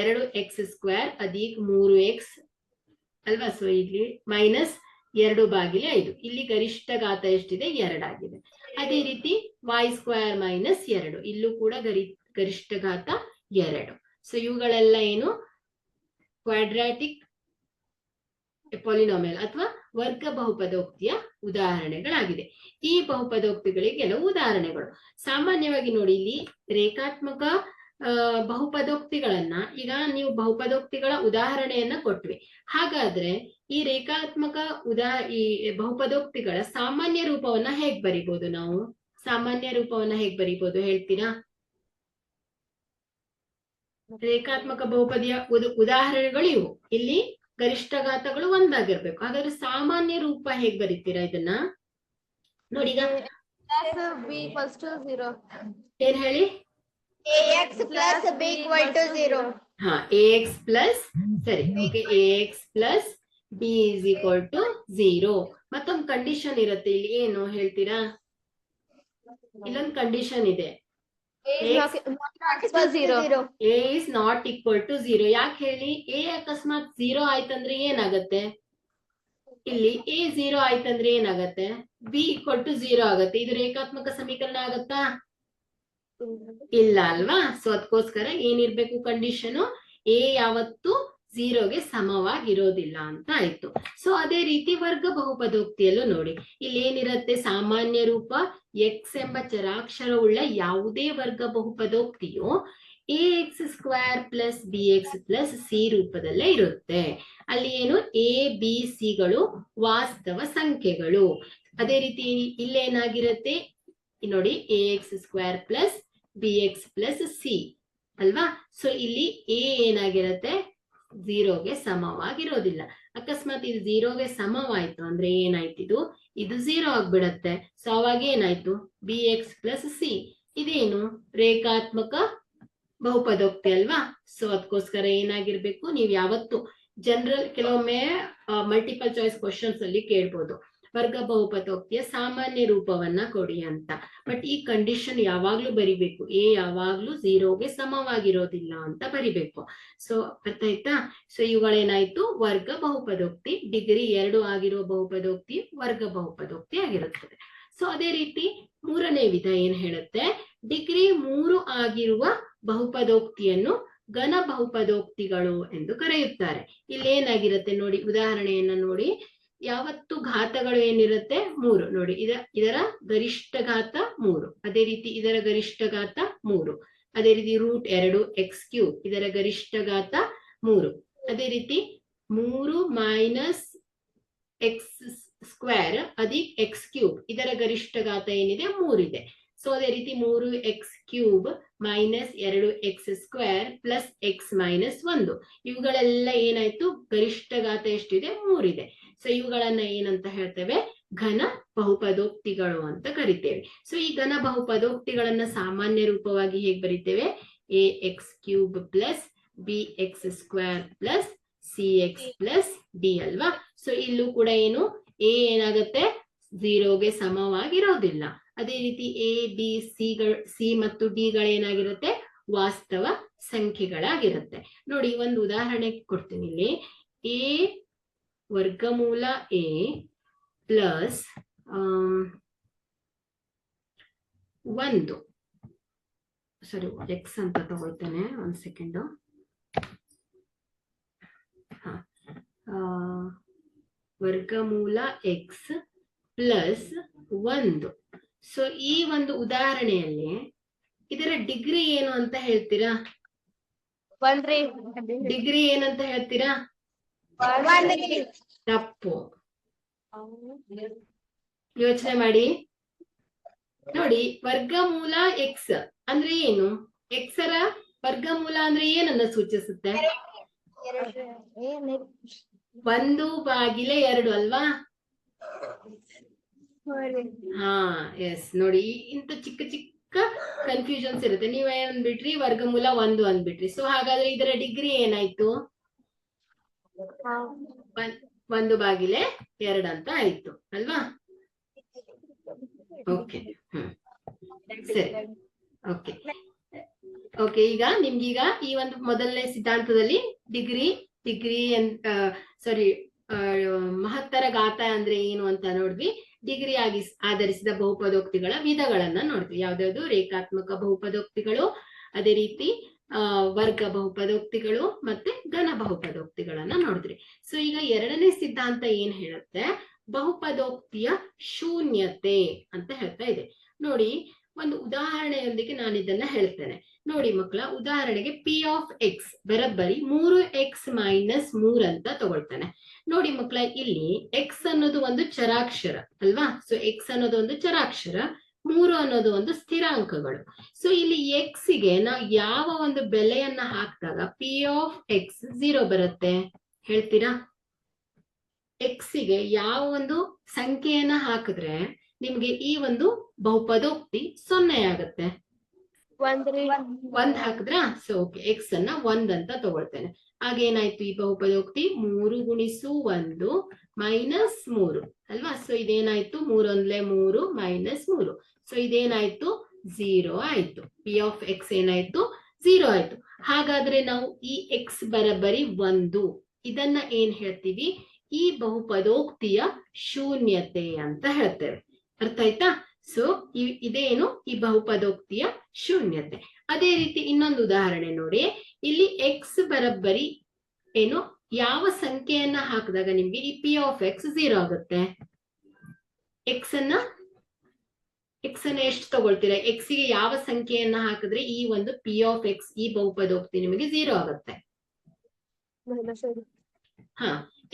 2x² ಅಧಿಕ್ 3x ಅಲ್ವಾ? ಸೊ ಇಲ್ಲಿ -2/5. ಇಲ್ಲಿ ಗರಿಷ್ಠ ಘಾತ ಎಷ್ಟಿದೆ? 2 ಆಗಿದೆ. ಅದೇ ರೀತಿ y² -2, ಇಲ್ಲೂ ಕೂಡ ಗರಿಷ್ಠ ಘಾತ 2. ಸೊ ಇವುಗಳೆಲ್ಲ ಏನು? ಕ್ವಾಡ್ರಾಟಿಕ್ ಪಾಲಿನಾಮಿಯಲ್ ಅಥವಾ ವರ್ಗ ಬಹುಪದೋಕ್ತಿಯ ಉದಾಹರಣೆಗಳಾಗಿದೆ. ಈ ಬಹುಪದೋಕ್ತಿಗಳಿಗೆ ಕೆಲವು ಉದಾಹರಣೆಗಳು. ಸಾಮಾನ್ಯವಾಗಿ ನೋಡಿ, ಇಲ್ಲಿ ರೇಖಾತ್ಮಕ ಬಹುಪದೋಕ್ತಿಗಳನ್ನ, ಈಗ ನೀವು ಬಹುಪದೋಕ್ತಿಗಳ ಉದಾಹರಣೆಯನ್ನ ಕೊಟ್ವಿ. ಹಾಗಾದ್ರೆ ಈ ರೇಖಾತ್ಮಕ ಈ ಬಹುಪದೋಕ್ತಿಗಳ ಸಾಮಾನ್ಯ ರೂಪವನ್ನ ಹೇಗ್ ಬರಿಬಹುದು? ನಾವು ಸಾಮಾನ್ಯ ರೂಪವನ್ನ ಹೇಗ್ ಬರಿಬಹುದು ಹೇಳ್ತೀರಾ? ರೇಖಾತ್ಮಕ ಬಹುಪದಿಯ ಉದಾಹರಣೆಗಳು ಇವು. ಇಲ್ಲಿ ಗರಿಷ್ಠ ಘಾತಗಳು 1 ಆಗಿರ್ಬೇಕು. ಹಾಗಾದ್ರೆ ಸಾಮಾನ್ಯ ರೂಪ ಹೇಗ್ ಬರೀತೀರಾ ಇದನ್ನ? ನೋಡಿ, ಈಗ ಏನ್ ಹೇಳಿ? ax plus b equal to 0. ಹಾ, ax ಪ್ಲಸ್, ಸರಿ, okay, ax plus b is equal to 0. ಮತ್ತೊಂದು ಕಂಡೀಷನ್ ಇರುತ್ತೆ ಇಲ್ಲಿ, ಏನು ಹೇಳ್ತೀರಾ? ಇಲ್ಲೊಂದು ಕಂಡೀಷನ್ ಇದೆ, a is not equal to 0. ಯಾಕೆ ಹೇಳಿ? a ಅಕಸ್ಮಾತ್ 0 ಆಯ್ತಂದ್ರೆ ಏನಾಗತ್ತೆ? ಇಲ್ಲಿ a 0 ಆಯ್ತಂದ್ರೆ ಏನಾಗತ್ತೆ? b equal to 0 ಆಗತ್ತೆ. ಇದು ರೇಖಾತ್ಮಕ ಸಮೀಕರಣ ಆಗತ್ತಾ? ಇಲ್ಲ ಅಲ್ವಾ? ಸೊ ಅದಕ್ಕೋಸ್ಕರ ಏನಿರ್ಬೇಕು ಕಂಡೀಷನ್? a ಯಾವತ್ತು 0ಗೆ ಸಮವಾಗಿರೋದಿಲ್ಲ ಅಂತ ಆಯ್ತು. ಸೊ ಅದೇ ರೀತಿ ವರ್ಗ ಬಹುಪದೋಕ್ತಿಯಲ್ಲೂ ನೋಡಿ, ಇಲ್ಲಿ ಏನಿರುತ್ತೆ? ಸಾಮಾನ್ಯ ರೂಪ x ಎಂಬ ಚರಾಕ್ಷರವುಳ್ಳ ಯಾವುದೇ ವರ್ಗ ಬಹುಪದೋಕ್ತಿಯು ax² plus bx plus c ರೂಪದಲ್ಲೇ ಇರುತ್ತೆ. ಅಲ್ಲಿ ಏನು? a b c ಗಳು ವಾಸ್ತವ ಸಂಖ್ಯೆಗಳು. ಅದೇ ರೀತಿ ಇಲ್ಲೇನಾಗಿರುತ್ತೆ ನೋಡಿ, ax² plus bx plus c ಅಲ್ವಾ? ಸೊ ಇಲ್ಲಿ a ಏನಾಗಿರುತ್ತೆ? 0ಗೆ ಸಮವಾಗಿರೋದಿಲ್ಲ. ಅಕಸ್ಮಾತ್ ಇದು 0ಗೆ ಸಮವಾಯ್ತು ಅಂದ್ರೆ ಏನಾಯ್ತು? ಇದು 0 ಆಗ್ಬಿಡತ್ತೆ. ಸೊ ಅವಾಗ ಏನಾಯ್ತು? bx plus c. ಇದೇನು? ರೇಖಾತ್ಮಕ ಬಹುಪದೋಕ್ತಿ ಅಲ್ವಾ? ಸೊ ಅದಕ್ಕೋಸ್ಕರ ಏನಾಗಿರ್ಬೇಕು? ನೀವು ಯಾವತ್ತು ಜನರಲ್, ಕೆಲವೊಮ್ಮೆ ಮಲ್ಟಿಪಲ್ ಚಾಯ್ಸ್ ಕ್ವಶನ್ಸ್ ಅಲ್ಲಿ ಕೇಳ್ಬೋದು, ವರ್ಗ ಬಹುಪದೋಕ್ತಿಯ ಸಾಮಾನ್ಯ ರೂಪವನ್ನ ಕೊಡಿ ಅಂತ. ಬಟ್ ಈ ಕಂಡೀಷನ್ ಯಾವಾಗ್ಲೂ ಬರಿಬೇಕು, a ಯಾವಾಗ್ಲೂ 0ಗೆ ಸಮವಾಗಿರೋದಿಲ್ಲ ಅಂತ ಬರಿಬೇಕು. ಸೊ ಅರ್ಥ ಆಯ್ತಾ? ಸೊ ಇವುಗಳೇನಾಯ್ತು? ವರ್ಗ ಬಹುಪದೋಕ್ತಿ. ಡಿಗ್ರಿ 2 ಆಗಿರುವ ಬಹುಪದೋಕ್ತಿ ವರ್ಗ ಬಹುಪದೋಕ್ತಿ ಆಗಿರುತ್ತದೆ. ಸೊ ಅದೇ ರೀತಿ ಮೂರನೇ ವಿಧ ಏನ್ ಹೇಳುತ್ತೆ? ಡಿಗ್ರಿ 3 ಆಗಿರುವ ಬಹುಪದೋಕ್ತಿಯನ್ನು ಘನ ಬಹುಪದೋಕ್ತಿಗಳು ಎಂದು ಕರೆಯುತ್ತಾರೆ. ಇಲ್ಲಿ ಏನಾಗಿರುತ್ತೆ ನೋಡಿ, ಉದಾಹರಣೆಯನ್ನ ನೋಡಿ. ಯಾವತ್ತು ಘಾತಗಳು ಏನಿರುತ್ತೆ? 3 ನೋಡಿ, ಇದರ ಗರಿಷ್ಠ ಘಾತ 3, ಅದೇ ರೀತಿ ಇದರ ಗರಿಷ್ಠ ಘಾತ 3. ಅದೇ ರೀತಿ √2 x³ ಇದರ ಗರಿಷ್ಠ ಘಾತ 3. ಅದೇ ರೀತಿ 3 ಮೈನಸ್ x² ಅಧಿಕ್ x³ ಇದರ ಗರಿಷ್ಠ ಘಾತ ಏನಿದೆ 3 ಇದೆ. ಸೊ ಅದೇ ರೀತಿ 3x³ minus 2x² plus x minus 1 ಇವುಗಳೆಲ್ಲ ಏನಾಯ್ತು, ಗರಿಷ್ಠ ಘಾತ ಎಷ್ಟಿದೆ 3 ಇದೆ. ಸೊ ಇವುಗಳನ್ನ ಏನಂತ ಹೇಳ್ತೇವೆ, ಘನ ಬಹುಪದೋಕ್ತಿಗಳು ಅಂತ ಕರಿತೇವೆ. ಸೊ ಈ ಘನ ಬಹುಪದೋಕ್ತಿಗಳನ್ನ ಸಾಮಾನ್ಯ ರೂಪವಾಗಿ ಹೇಗೆ ಬರಿತೇವೆ, ax³ plus bx² plus cx plus d ಅಲ್ವಾ. ಸೊ ಇಲ್ಲೂ ಕೂಡ ಏನು, a ಏನಾಗುತ್ತೆ 0ಗೆ ಸಮವಾಗಿರೋದಿಲ್ಲ. ಅದೇ ರೀತಿ a b c ಮತ್ತು d ಗಳೇನಾಗಿರುತ್ತೆ, ವಾಸ್ತವ ಸಂಖ್ಯೆಗಳಾಗಿರುತ್ತೆ. ನೋಡಿ ಒಂದು ಉದಾಹರಣೆ ಕೊಡ್ತೀನಿ ಇಲ್ಲಿ. a ವರ್ಗಮೂಲ a ಪ್ಲಸ್ 1 ಸರಿ x ಅಂತ ತಗೊಳ್ತೇನೆ, ಒಂದ್ ಸೆಕೆಂಡ್. ವರ್ಗಮೂಲ x ಪ್ಲಸ್ 1. ಸೊ ಈ ಒಂದು ಉದಾಹರಣೆಯಲ್ಲಿ ಇದರ ಡಿಗ್ರಿ ಏನು ಅಂತ ಹೇಳ್ತೀರಾ? ಡಿಗ್ರಿ ಏನಂತ ಹೇಳ್ತೀರಾ? ತಪ್ಪು. ಯೋಚನೆ ಮಾಡಿ ನೋಡಿ. ವರ್ಗಮೂಲ x ಅಂದ್ರೆ ಏನು? x ರ ವರ್ಗಮೂಲ ಅಂದ್ರೆ ಏನನ್ನ ಸೂಚಿಸುತ್ತೆ? 1/2 ಅಲ್ವಾ? ಹಾ ಎಸ್. ನೋಡಿ ಇಂತ ಚಿಕ್ಕ ಚಿಕ್ಕ ಕನ್ಫ್ಯೂಷನ್ಸ್ ಇರುತ್ತೆ. ನೀವ್ ಏನ್ ಅಂದ್ಬಿಟ್ರಿ, ವರ್ಗಮೂಲ 1 ಅಂದ್ಬಿಟ್ರಿ. ಸೊ ಹಾಗಾದ್ರೆ ಇದರ ಡಿಗ್ರಿ ಏನಾಯ್ತು? 1/2 ಅಂತ ಆಯ್ತು ಅಲ್ವಾ? ಓಕೆ ಸರಿ. ಓಕೆ ಓಕೆ ಈಗ ನಿಮ್ಗೀಗ ಈ ಒಂದು ಮೊದಲನೇ ಸಿದ್ಧಾಂತದಲ್ಲಿ ಡಿಗ್ರಿ ಮಹತ್ತರ ಘಾತ ಅಂದ್ರೆ ಏನು ಅಂತ ನೋಡಿದ್ವಿ. ಡಿಗ್ರಿ ಆಧರಿಸಿದ ಬಹುಪದೋಕ್ತಿಗಳ ವಿಧಗಳನ್ನ ನೋಡಿದ್ವಿ. ಯಾವ್ದಾವ್ದು? ರೇಖಾತ್ಮಕ ಬಹುಪದೋಕ್ತಿಗಳು, ಅದೇ ರೀತಿ ವರ್ಗ ಬಹುಪದೋಕ್ತಿಗಳು ಮತ್ತೆ ಘನ ಬಹುಪದೋಕ್ತಿಗಳನ್ನ ನೋಡಿದ್ರಿ. ಸೊ ಈಗ ಎರಡನೇ ಸಿದ್ಧಾಂತ ಏನ್ ಹೇಳುತ್ತೆ, ಬಹುಪದೋಕ್ತಿಯ ಶೂನ್ಯತೆ ಅಂತ ಹೇಳ್ತಾ ಇದೆ. ನೋಡಿ ಒಂದು ಉದಾಹರಣೆಯೊಂದಿಗೆ ನಾನು ಇದನ್ನ ಹೇಳ್ತೇನೆ. ನೋಡಿ ಮಕ್ಕಳ, ಉದಾಹರಣೆಗೆ p ಆಫ್ x ಬರಬ್ಬರಿ 3x ಮೈನಸ್ 3 ಅಂತ ತಗೊಳ್ತಾನೆ. ನೋಡಿ ಮಕ್ಕಳ, ಇಲ್ಲಿ x ಅನ್ನೋದು ಒಂದು ಚರಾಕ್ಷರ ಅಲ್ವಾ? ಸೊ x ಅನ್ನೋದು ಒಂದು ಚರಾಕ್ಷರ, 3 ಅನ್ನೋದು ಒಂದು ಸ್ಥಿರಾಂಕಗಳು. ಸೊ ಇಲ್ಲಿ x ಗೆ ನಾವು ಯಾವ ಒಂದು ಬೆಲೆಯನ್ನ ಹಾಕಿದಾಗ p ಆಫ್ x 0 ಬರುತ್ತೆ ಹೇಳ್ತೀರಾ? x ಗೆ ಯಾವ ಒಂದು ಸಂಖ್ಯೆಯನ್ನ ಹಾಕಿದ್ರೆ ನಿಮ್ಗೆ ಈ ಒಂದು ಬಹುಪದೋಕ್ತಿ 0 ಆಗುತ್ತೆ? 1 ಹಾಕಿದ್ರ? ಸೊ ಓಕೆ, x ಅನ್ನ 1 ಅಂತ ತಗೊಳ್ತೇನೆ. ಆಗೇನಾಯ್ತು ಈ ಬಹುಪದೋಕ್ತಿ? 3 ಗುಣಿಸು 1 ಮೈನಸ್ 3 ಅಲ್ವಾ? ಸೊ ಇದೇನಾಯ್ತು? 3 1 3 ಮೈನಸ್ 3. ಸೊ ಇದೇನಾಯ್ತು? 0 ಆಯ್ತು. p ಆಫ್ x ಏನಾಯ್ತು? 0 ಆಯ್ತು. ಹಾಗಾದ್ರೆ ನಾವು ಈ x ಬರಬ್ಬರಿ 1 ಇದನ್ನ ಏನ್ ಹೇಳ್ತೀವಿ? ಈ ಬಹುಪದೋಕ್ತಿಯ ಶೂನ್ಯತೆ ಅಂತ ಹೇಳ್ತೇವೆ. ಅರ್ಥ ಆಯ್ತಾ? ಸೊ ಇದೇನು ಈ ಬಹುಪದೋಕ್ತಿಯ ಶೂನ್ಯತೆ. ಅದೇ ರೀತಿ ಇನ್ನೊಂದು ಉದಾಹರಣೆ ನೋಡಿ. ಇಲ್ಲಿ x ಬರಬ್ಬರಿ ಏನು, ಯಾವ ಸಂಖ್ಯೆಯನ್ನ ಹಾಕಿದಾಗ ನಿಮ್ಗೆ ಈ p ಆಫ್ x 0 ಆಗುತ್ತೆ? x ಅನ್ನ ಎಷ್ಟು ತಗೊಳ್ತೀರಾ? x ಗೆ ಯಾವ ಸಂಖ್ಯೆಯನ್ನ ಹಾಕಿದ್ರೆ ಈ ಒಂದು p ಆಫ್ x ಈ ಬಹುಪದೋಕ್ತಿ ನಿಮಗೆ 0 ಆಗುತ್ತೆ? ಹಾ,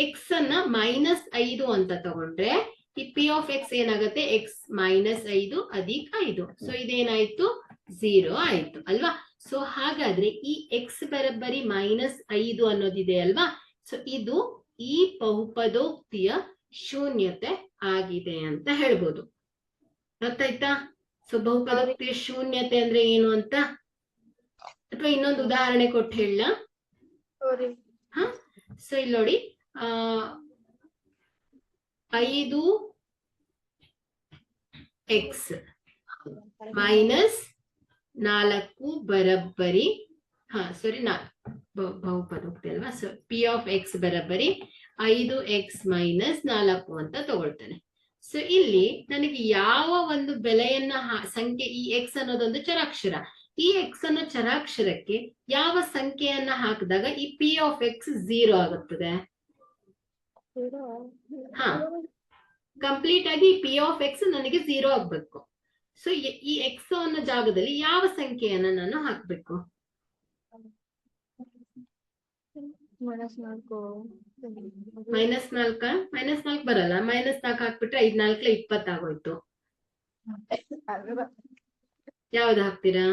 x ಅನ್ನ -5 ಅಂತ ತಗೊಂಡ್ರೆ ಈ p ಆಫ್ x ಏನಾಗುತ್ತೆ? x -5 ಅಧಿಕ 5. ಸೊ ಇದೇನಾಯ್ತು? 0 ಆಯ್ತು ಅಲ್ವಾ? ಸೊ ಹಾಗಾದ್ರೆ ಈ x ಬರಬ್ಬರಿ -5 ಅನ್ನೋದಿದೆ ಅಲ್ವಾ? ಸೊ ಇದು ಈ ಬಹುಪದೋಕ್ತಿಯ ಶೂನ್ಯತೆ ಆಗಿದೆ ಅಂತ ಹೇಳ್ಬೋದು. ಗೊತ್ತಾಯ್ತಾ? ಸೊ ಬಹುಪದೋಕ್ತಿಯ ಶೂನ್ಯತೆ ಅಂದ್ರೆ ಏನು ಅಂತ, ಅಥವಾ ಇನ್ನೊಂದು ಉದಾಹರಣೆ ಕೊಟ್ಟು ಹೇಳ. ಹ ಸೊ ಇಲ್ಲಿ ನೋಡಿ, 5x ಮೈನಸ್ 4 ಬರಬ್ಬರಿ ಬಹುಪದೋಕ್ತಿ ಅಲ್ವಾ? ಸೊ p ಆಫ್ x ಬರಬ್ಬರಿ 5x ಮೈನಸ್ 4 ಅಂತ ತಗೊಳ್ತೇನೆ. ಸೊ ಇಲ್ಲಿ ನನಗೆ ಯಾವ ಒಂದು ಬೆಲೆಯನ್ನ ಸಂಖ್ಯೆ, ಈ x ಅನ್ನೋದೊಂದು ಚರಾಕ್ಷರ, ಈ x ಅನ್ನೋ ಚರಾಕ್ಷರಕ್ಕೆ ಯಾವ ಸಂಖ್ಯೆಯನ್ನ ಹಾಕಿದಾಗ ಈ p ಆಫ್ x 0 ಆಗುತ್ತದೆ? ಹಾ, ಕಂಪ್ಲೀಟ್ ಆಗಿ p ಆಫ್ x ನನಗೆ 0 ಆಗ್ಬೇಕು. ಸೊ ಈ ಎಕ್ಸ್ ಅನ್ನೋ ಜಾಗದಲ್ಲಿ ಯಾವ ಸಂಖ್ಯೆಯನ್ನ ನಾನು ಹಾಕ್ಬೇಕು? -4 -4 ಬರಲ್ಲ. -4 ಹಾಕ್ಬಿಟ್ರೆ 5 4 20 ಆಗೋಯ್ತು. ಯಾವ್ದು ಹಾಕ್ತೀರಾ?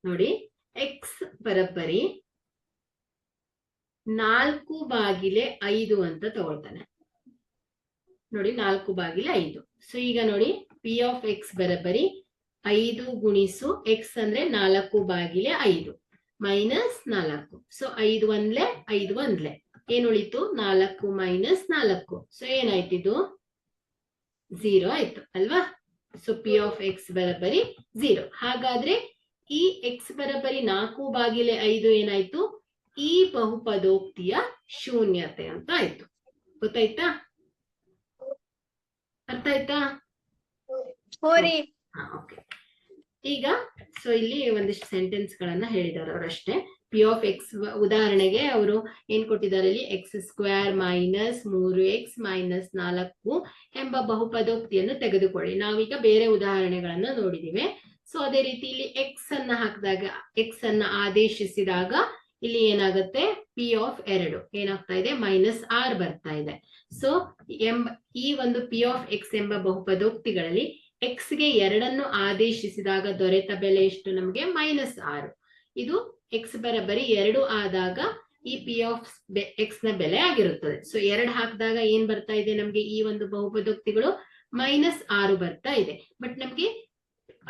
ನೋಡಿ, ಎಕ್ಸ್ ಬರಬ್ಬರಿ 4/5 ಅಂತ ತಗೊಳ್ತಾನೆ. ನೋಡಿ, 4/5. ಸೊ ಈಗ ನೋಡಿ, ಪಿ ಆಫ್ ಎಕ್ಸ್ ಬರಬ್ಬರಿ 5 ಗುಣಿಸು ಎಕ್ಸ್ ಅಂದ್ರೆ 4/5 -4. ಸೊ 5 1 5 1 ಏನ್ ಉಳಿತು? 4 -4. ಸೊ ಏನಾಯ್ತಿದು? 0 ಆಯ್ತು ಅಲ್ವಾ? ಸೊ ಪಿ ಆಫ್ ಎಕ್ಸ್ ಬರಬ್ಬರಿ 0. ಹಾಗಾದ್ರೆ ಈ ಎಕ್ಸ್ ಬರಬ್ಬರಿ 4/5 ಏನಾಯ್ತು? ಈ ಬಹುಪದೋಕ್ತಿಯ ಶೂನ್ಯತೆ ಅಂತ ಆಯ್ತು. ಗೊತ್ತಾಯ್ತಾ? ಅರ್ಥ ಆಯ್ತಾ? ಓಕೆ. ಈಗ ಸೊ ಇಲ್ಲಿ ಒಂದಿಷ್ಟು ಸೆಂಟೆನ್ಸ್ ಗಳನ್ನ ಹೇಳಿದಾರೆ ಅವರಷ್ಟೇ. ಪಿ ಆಫ್ ಎಕ್ಸ್ ಉದಾಹರಣೆಗೆ ಅವರು ಏನ್ ಕೊಟ್ಟಿದ್ದಾರೆ ಇಲ್ಲಿ? x² -3x -4 ಎಂಬ ಬಹುಪದೋಕ್ತಿಯನ್ನು ತೆಗೆದುಕೊಳ್ಳಿ. ನಾವೀಗ ಬೇರೆ ಉದಾಹರಣೆಗಳನ್ನ ನೋಡಿದಿವೆ. ಸೊ ಅದೇ ರೀತಿ ಇಲ್ಲಿ ಎಕ್ಸ್ ಅನ್ನ ಹಾಕಿದಾಗ, ಎಕ್ಸ್ ಅನ್ನ ಆದೇಶಿಸಿದಾಗ ಇಲ್ಲಿ ಏನಾಗುತ್ತೆ? ಪಿ ಆಫ್ 2 ಏನಾಗ್ತಾ ಇದೆ? -6 ಬರ್ತಾ ಇದೆ. ಸೊ ಈ ಒಂದು ಪಿ ಆಫ್ ಎಕ್ಸ್ ಎಂಬ ಬಹುಪದೋಕ್ತಿಗಳಲ್ಲಿ ಎಕ್ಸ್ ಗೆ 2 ಆದೇಶಿಸಿದಾಗ ದೊರೆತ ಬೆಲೆ ಎಷ್ಟು? ನಮಗೆ -6. ಇದು ಎಕ್ಸ್ ಬರಬ್ಬರಿ 2 ಆದಾಗ ಈ ಪಿ ಆಫ್ ಎಕ್ಸ್ ನ ಬೆಲೆ ಆಗಿರುತ್ತದೆ. ಸೊ 2 ಹಾಕಿದಾಗ ಏನ್ ಬರ್ತಾ ಇದೆ ನಮ್ಗೆ? ಈ ಒಂದು ಬಹುಪದೋಕ್ತಿಗಳು -6 ಬರ್ತಾ ಇದೆ. ಬಟ್ ನಮ್ಗೆ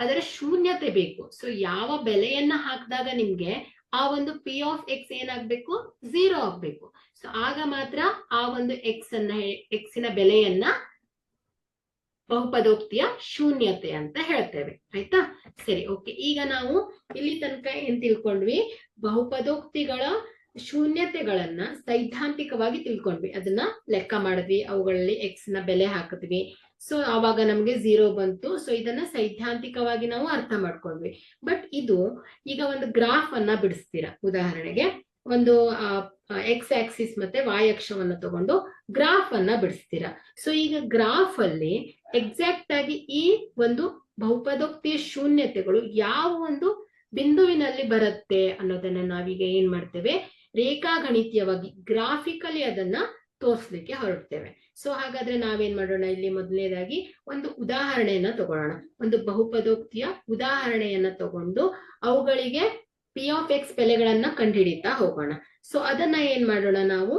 ಅದರ ಶೂನ್ಯತೆ ಬೇಕು. ಸೊ ಯಾವ ಬೆಲೆಯನ್ನ ಹಾಕಿದಾಗ ನಿಮ್ಗೆ ಆ ಒಂದು ಪಿ ಆಫ್ ಎಕ್ಸ್ ಏನಾಗ್ಬೇಕು? 0 ಆಗ್ಬೇಕು. ಸೊ ಆಗ ಮಾತ್ರ ಆ ಒಂದು ಎಕ್ಸಿನ ಬೆಲೆಯನ್ನ ಬಹುಪದೋಕ್ತಿಯ ಶೂನ್ಯತೆ ಅಂತ ಹೇಳ್ತೇವೆ. ಆಯ್ತಾ? ಸರಿ, ಓಕೆ. ಈಗ ನಾವು ಇಲ್ಲಿ ತನಕ ಏನ್ ತಿಳ್ಕೊಂಡ್ವಿ? ಬಹುಪದೋಕ್ತಿಗಳ ಶೂನ್ಯತೆಗಳನ್ನ ಸೈದ್ಧಾಂತಿಕವಾಗಿ ತಿಳ್ಕೊಂಡ್ವಿ. ಅದನ್ನ ಲೆಕ್ಕ ಮಾಡಿದ್ವಿ, ಅವುಗಳಲ್ಲಿ ಎಕ್ಸ್ ನ ಬೆಲೆ ಹಾಕಿದ್ವಿ. ಸೊ ಆವಾಗ ನಮ್ಗೆ 0 ಬಂತು. ಸೊ ಇದನ್ನ ಸೈದ್ಧಾಂತಿಕವಾಗಿ ನಾವು ಅರ್ಥ ಮಾಡ್ಕೊಂಡ್ವಿ. ಬಟ್ ಇದು ಈಗ ಒಂದು ಗ್ರಾಫ್ ಅನ್ನ ಬಿಡಿಸ್ತೀರಾ. ಉದಾಹರಣೆಗೆ ಒಂದು ಎಕ್ಸ್ ಆಕ್ಸಿಸ್ ಮತ್ತೆ ವಾಯ್ ಅಕ್ಷವನ್ನು ತಗೊಂಡು ಗ್ರಾಫ್ ಅನ್ನ ಬಿಡಿಸ್ತೀರಾ. ಸೊ ಈಗ ಗ್ರಾಫ್ ಅಲ್ಲಿ ಎಕ್ಸಾಕ್ಟ್ ಆಗಿ ಈ ಒಂದು ಬಹುಪದೋಕ್ತಿಯ ಶೂನ್ಯತೆಗಳು ಯಾವ ಒಂದು ಬಿಂದುವಿನಲ್ಲಿ ಬರುತ್ತೆ ಅನ್ನೋದನ್ನ ನಾವೀಗ ಏನ್ ಮಾಡ್ತೇವೆ? ರೇಖಾಗಣಿತೀಯವಾಗಿ ಗ್ರಾಫಿಕಲಿ ಅದನ್ನ ತೋರಿಸ್ಲಿಕ್ಕೆ ಹೊರಡ್ತೇವೆ. ಸೊ ಹಾಗಾದ್ರೆ ನಾವೇನ್ ಮಾಡೋಣ? ಇಲ್ಲಿ ಮೊದಲನೇದಾಗಿ ಒಂದು ಉದಾಹರಣೆಯನ್ನ ತಗೊಳ್ಳೋಣ. ಒಂದು ಬಹುಪದೋಕ್ತಿಯ ಉದಾಹರಣೆಯನ್ನ ತಗೊಂಡು ಅವುಗಳಿಗೆ ಪಿ ಆಫ್ ಎಕ್ಸ್ ಬೆಲೆಗಳನ್ನ ಕಂಡುಹಿಡಿತಾ ಹೋಗೋಣ. ಸೊ ಅದನ್ನ ಏನ್ ಮಾಡೋಣ? ನಾವು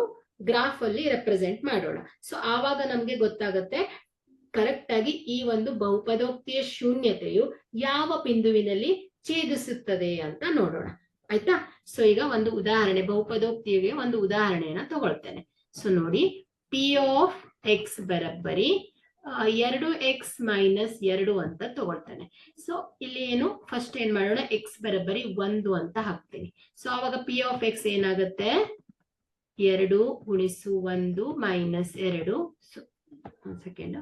ಗ್ರಾಫ್ ಅಲ್ಲಿ ರೆಪ್ರೆಸೆಂಟ್ ಮಾಡೋಣ. ಸೊ ಆವಾಗ ನಮ್ಗೆ ಗೊತ್ತಾಗುತ್ತೆ ಕರೆಕ್ಟ್ ಆಗಿ ಈ ಒಂದು ಬಹುಪದೋಕ್ತಿಯ ಶೂನ್ಯತೆಯು ಯಾವ ಬಿಂದುವಿನಲ್ಲಿ ಛೇದಿಸುತ್ತದೆ ಅಂತ ನೋಡೋಣ. ಆಯ್ತಾ? ಸೊ ಈಗ ಒಂದು ಉದಾಹರಣೆ, ಬಹುಪದೋಕ್ತಿಗೆ ಒಂದು ಉದಾಹರಣೆಯನ್ನ ತಗೊಳ್ತೇನೆ. ಸೊ ನೋಡಿ, ಪಿ ಆಫ್ ಎಕ್ಸ್ ಬರಬ್ಬರಿ 2x - 2 ಅಂತ ತಗೊಳ್ತಾನೆ. ಸೊ ಇಲ್ಲಿ ಏನು ಫಸ್ಟ್ ಏನ್ ಮಾಡೋಣ? ಎಕ್ಸ್ ಬರಬ್ಬರಿ 1 ಅಂತ ಹಾಕ್ತೀನಿ. ಸೊ ಅವಾಗ ಪಿ ಆಫ್ ಎಕ್ಸ್ ಏನಾಗುತ್ತೆ? 2 ಗುಣಿಸು 1 -2. ಸೊ ಒಂದ್ ಸೆಕೆಂಡ್.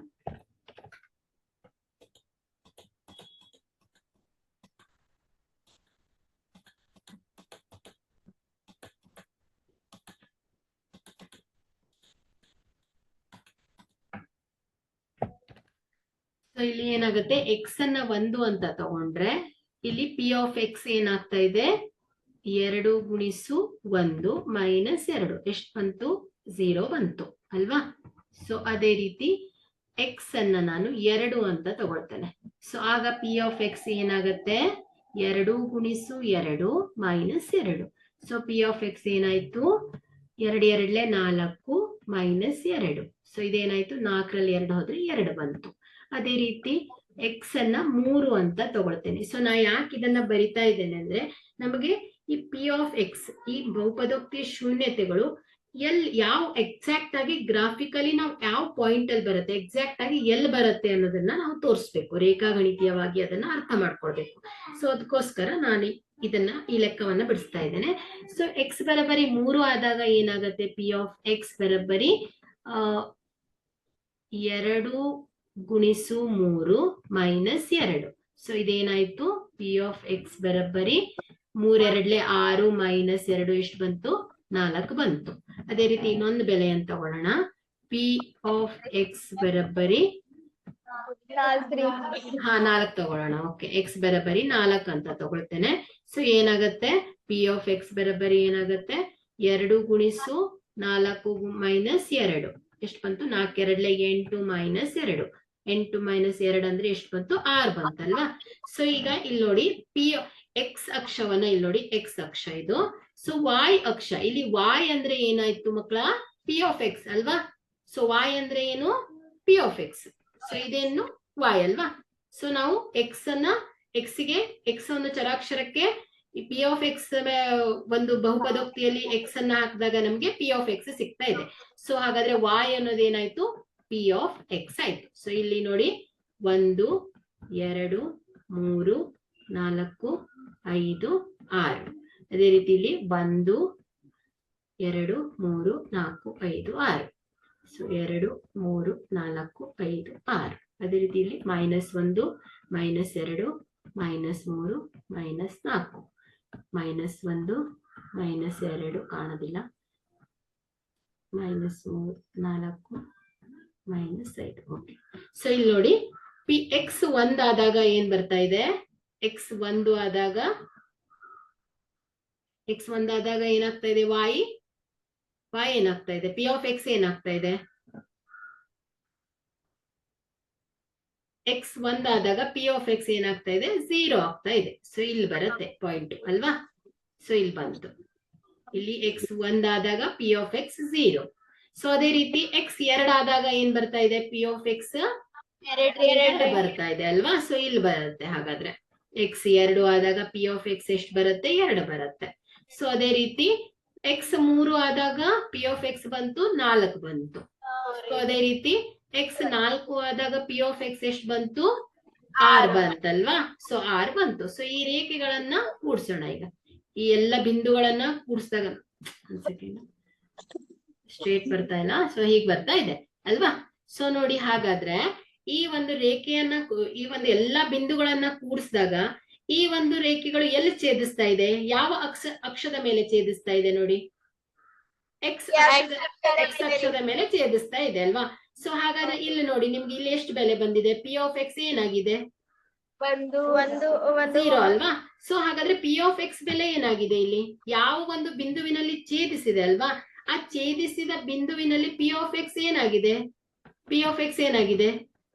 ಇಲ್ಲಿ ಏನಾಗುತ್ತೆ? ಎಕ್ಸ್ ಅನ್ನ 1 ಅಂತ ತಗೊಂಡ್ರೆ ಇಲ್ಲಿ ಪಿ ಆಫ್ ಎಕ್ಸ್ ಏನಾಗ್ತಾ ಇದೆ? 2 ಗುಣಿಸು 1 -2. ಎಷ್ಟು ಬಂತು? 0 ಬಂತು ಅಲ್ವಾ? ಸೊ ಅದೇ ರೀತಿ ಎಕ್ಸ್ ಅನ್ನ ನಾನು 2 ಅಂತ ತಗೊಳ್ತೇನೆ. ಸೊ ಆಗ ಪಿ ಆಫ್ ಎಕ್ಸ್ ಏನಾಗುತ್ತೆ? 2 ಗುಣಿಸು 2 -2. ಸೊ ಪಿ ಆಫ್ ಎಕ್ಸ್ ಏನಾಯ್ತು? 2 2 4 -2. ಸೊ ಇದೇನಾಯ್ತು? 4ರಲ್ಲಿ 2 ಹೋದ್ರೆ 2 ಬಂತು. ಅದೇ ರೀತಿ ಎಕ್ಸ್ ಅನ್ನ 3 ಅಂತ ತಗೊಳ್ತೇನೆ. ಸೊ ನಾ ಯಾಕೆ ಇದನ್ನ ಬರಿತಾ ಇದ್ದೇನೆ ಅಂದ್ರೆ, ನಮಗೆ ಈ ಪಿ ಆಫ್ ಎಕ್ಸ್, ಈ ಬಹುಪದೋಕ್ತಿಯ ಶೂನ್ಯತೆಗಳು ಯಾವ ಎಕ್ಸಾಕ್ಟ್ ಆಗಿ ಗ್ರಾಫಿಕಲಿ ನಾವು ಯಾವ ಪಾಯಿಂಟ್ ಅಲ್ಲಿ ಬರುತ್ತೆ, ಎಕ್ಸಾಕ್ಟ್ ಆಗಿ ಎಲ್ಲಿ ಬರುತ್ತೆ ಅನ್ನೋದನ್ನ ನಾವು ತೋರಿಸ್ಬೇಕು. ರೇಖಾಗಣಿತೀಯವಾಗಿ ಅದನ್ನ ಅರ್ಥ ಮಾಡ್ಕೊಳ್ಬೇಕು. ಸೊ ಅದಕ್ಕೋಸ್ಕರ ನಾನು ಇದನ್ನ ಈ ಲೆಕ್ಕವನ್ನ ಬಿಡಿಸ್ತಾ ಇದ್ದೇನೆ. ಸೊ ಎಕ್ಸ್ ಬರಬ್ಬರಿ 3 ಆದಾಗ ಏನಾಗುತ್ತೆ? ಪಿ ಆಫ್ ಎಕ್ಸ್ ಬರಬ್ಬರಿ 2 ಗುಣಿಸು 3 -2. ಸೊ ಇದೇನಾಯ್ತು? ಪಿ ಆಫ್ ಎಕ್ಸ್ ಬರಬ್ಬರಿ 3 2 6 -2 ಎಷ್ಟು ಬಂತು? 4 ಬಂತು. ಅದೇ ರೀತಿ ಇನ್ನೊಂದು ಬೆಲೆಯನ್ನು ತಗೊಳ್ಳೋಣ. ಪಿ ಆಫ್ ಎಕ್ಸ್ ಬರಬ್ಬರಿ 4 ತಗೊಳ್ಳೋಣ. ಓಕೆ, ಎಕ್ಸ್ ಬರಬ್ಬರಿ 4 ಅಂತ ತಗೊಳ್ತೇನೆ. ಸೊ ಏನಾಗತ್ತೆ, ಪಿ ಆಫ್ ಎಕ್ಸ್ ಬರಬ್ಬರಿ ಏನಾಗತ್ತೆ, 2 ಗುಣಿಸು 4 ಮೈನಸ್ 2 ಎಷ್ಟು ಬಂತು, 4 2 8 ಮೈನಸ್ 2, 8 ಮೈನಸ್ 2 ಅಂದ್ರೆ ಎಷ್ಟು ಬಂತು, 6 ಬಂತಲ್ವಾ. ಸೊ ಈಗ ಇಲ್ಲಿ ನೋಡಿ ಪಿ ಎಕ್ಸ್ ಅಕ್ಷವನ್ನ ಇಲ್ಲಿ ನೋಡಿ, ಎಕ್ಸ್ ಅಕ್ಷ ಇದು. ಸೊ ವಾಯ್ ಅಕ್ಷ, ಇಲ್ಲಿ ವಾಯ್ ಅಂದ್ರೆ ಏನಾಯ್ತು ಮಕ್ಕಳ, ಪಿ ಆಫ್ ಎಕ್ಸ್ ಅಲ್ವಾ. ಸೊ ವಾಯ್ ಅಂದ್ರೆ ಏನು, ಪಿ ಆಫ್ ಎಕ್ಸ್. ಸೊ ಇದೇನು ವಾಯ್ ಅಲ್ವಾ. ಸೊ ನಾವು ಎಕ್ಸ್ ಅನ್ನ, ಎಕ್ಸ್ಗೆ ಎಕ್ಸ್ ಒಂದು ಚರಾಕ್ಷರಕ್ಕೆ ಪಿ ಆಫ್ ಎಕ್ಸ್ ಒಂದು ಬಹುಪದೋಕ್ತಿಯಲ್ಲಿ ಎಕ್ಸ್ ಅನ್ನ ಹಾಕಿದಾಗ ನಮ್ಗೆ ಪಿ ಆಫ್ ಎಕ್ಸ್ ಸಿಗ್ತಾ ಇದೆ. ಸೊ ಹಾಗಾದ್ರೆ ವಾಯ್ ಅನ್ನೋದು ಏನಾಯ್ತು, ಪಿ ಆಫ್ ಎಕ್ಸ್ ಆಯ್ತು. ಸೊ ಇಲ್ಲಿ ನೋಡಿ 1 2 3 4 5 6. ಅದೇ ರೀತಿ ಇಲ್ಲಿ 1 2 3 4 5 6. ಸೊ 2 3 4 5 6. ಅದೇ ರೀತಿ ಇಲ್ಲಿ -1 -2 -3 -4 -1 -2 ಕಾಣೋದಿಲ್ಲ, -3 4 -5. ಓಕೆ. ಸೊ ಇಲ್ಲಿ ನೋಡಿ ಪಿ ಎಕ್ಸ್ 1 ಆದಾಗ ಏನ್ ಬರ್ತಾ ಇದೆ, ಎಕ್ಸ್ 1 ಆದಾಗ ಏನಾಗ್ತಾ ಇದೆ, ವಾಯ್ ಏನಾಗ್ತಾ ಇದೆ, ಪಿ ಆಫ್ ಎಕ್ಸ್ ಏನಾಗ್ತಾ ಇದೆ, ಎಕ್ಸ್ 1 ಆದಾಗ ಪಿ ಆಫ್ ಎಕ್ಸ್ ಏನಾಗ್ತಾ ಇದೆ, 0 ಆಗ್ತಾ ಇದೆ. ಸೊ ಇಲ್ಲಿ ಬರುತ್ತೆ ಪಾಯಿಂಟ್ ಅಲ್ವಾ. ಸೊ ಇಲ್ಲಿ ಬಂತು, ಇಲ್ಲಿ ಎಕ್ಸ್ 1 ಆದಾಗ ಪಿ ಆಫ್ ಎಕ್ಸ್ 0. ಸೊ ಅದೇ ರೀತಿ ಎಕ್ಸ್ 2 ಆದಾಗ ಏನ್ ಬರ್ತಾ ಇದೆ, ಪಿ ಆಫ್ ಎಕ್ಸ್ 2 ಬರ್ತಾ ಇದೆ ಅಲ್ವಾ. ಸೊ ಇಲ್ಲಿ ಬರುತ್ತೆ. ಹಾಗಾದ್ರೆ ಎಕ್ಸ್ 2 ಆದಾಗ ಪಿ ಆಫ್ ಎಕ್ಸ್ ಎಷ್ಟು ಬರುತ್ತೆ, 2 ಬರುತ್ತೆ. ಸೊ ಅದೇ ರೀತಿ ಎಕ್ಸ್ 3 ಆದಾಗ ಪಿ ಆಫ್ ಎಕ್ಸ್ ಬಂತು, 4 ಬಂತು. ಸೊ ಅದೇ ರೀತಿ ಎಕ್ಸ್ 4 ಆದಾಗ ಪಿ ಆಫ್ ಎಕ್ಸ್ ಎಷ್ಟು ಬಂತು, 6 ಬಂತಲ್ವಾ. ಸೊ 6 ಬಂತು. ಸೊ ಈ ರೇಖೆಗಳನ್ನ ಕೂಡ್ಸೋಣ. ಈಗ ಈ ಎಲ್ಲ ಬಿಂದುಗಳನ್ನ ಕೂಡಿಸಿದಾಗ ಒಂದ್ ಸೆಕೆಂಡ್, ಸ್ಟ್ರೇಟ್ ಬರ್ತಾ ಇಲ್ಲ. ಸೊ ಹೀಗ್ ಬರ್ತಾ ಇದೆ ಅಲ್ವಾ. ಸೊ ನೋಡಿ, ಹಾಗಾದ್ರೆ ಈ ಒಂದು ರೇಖೆಯನ್ನ, ಈ ಒಂದು ಎಲ್ಲಾ ಬಿಂದುಗಳನ್ನ ಕೂಡಿಸಿದಾಗ ಈ ಒಂದು ರೇಖೆಗಳು ಎಲ್ಲಿ ಛೇದಿಸ್ತಾ ಇದೆ, ಯಾವ ಅಕ್ಷದ ಮೇಲೆ ಛೇದಿಸ್ತಾ ಇದೆ ನೋಡಿ, ಎಕ್ಸ್ ಅಕ್ಷದ ಮೇಲೆ ಛೇದಿಸ್ತಾ ಇದೆ ಅಲ್ವಾ. ಸೊ ಹಾಗಾದ್ರೆ ಇಲ್ಲಿ ನೋಡಿ, ನಿಮ್ಗೆ ಇಲ್ಲಿ ಎಷ್ಟು ಬೆಲೆ ಬಂದಿದೆ, ಪಿ ಆಫ್ ಎಕ್ಸ್ ಏನಾಗಿದೆ, 0 ಅಲ್ವಾ. ಸೊ ಹಾಗಾದ್ರೆ ಪಿ ಆಫ್ ಎಕ್ಸ್ ಬೆಲೆ ಏನಾಗಿದೆ, ಇಲ್ಲಿ ಯಾವ ಒಂದು ಬಿಂದುವಿನಲ್ಲಿ ಛೇದಿಸಿದೆ ಅಲ್ವಾ, ಆ ಛೇದಿಸಿದ ಬಿಂದುವಿನಲ್ಲಿ ಪಿ ಆಫ್ ಎಕ್ಸ್ ಏನಾಗಿದೆ,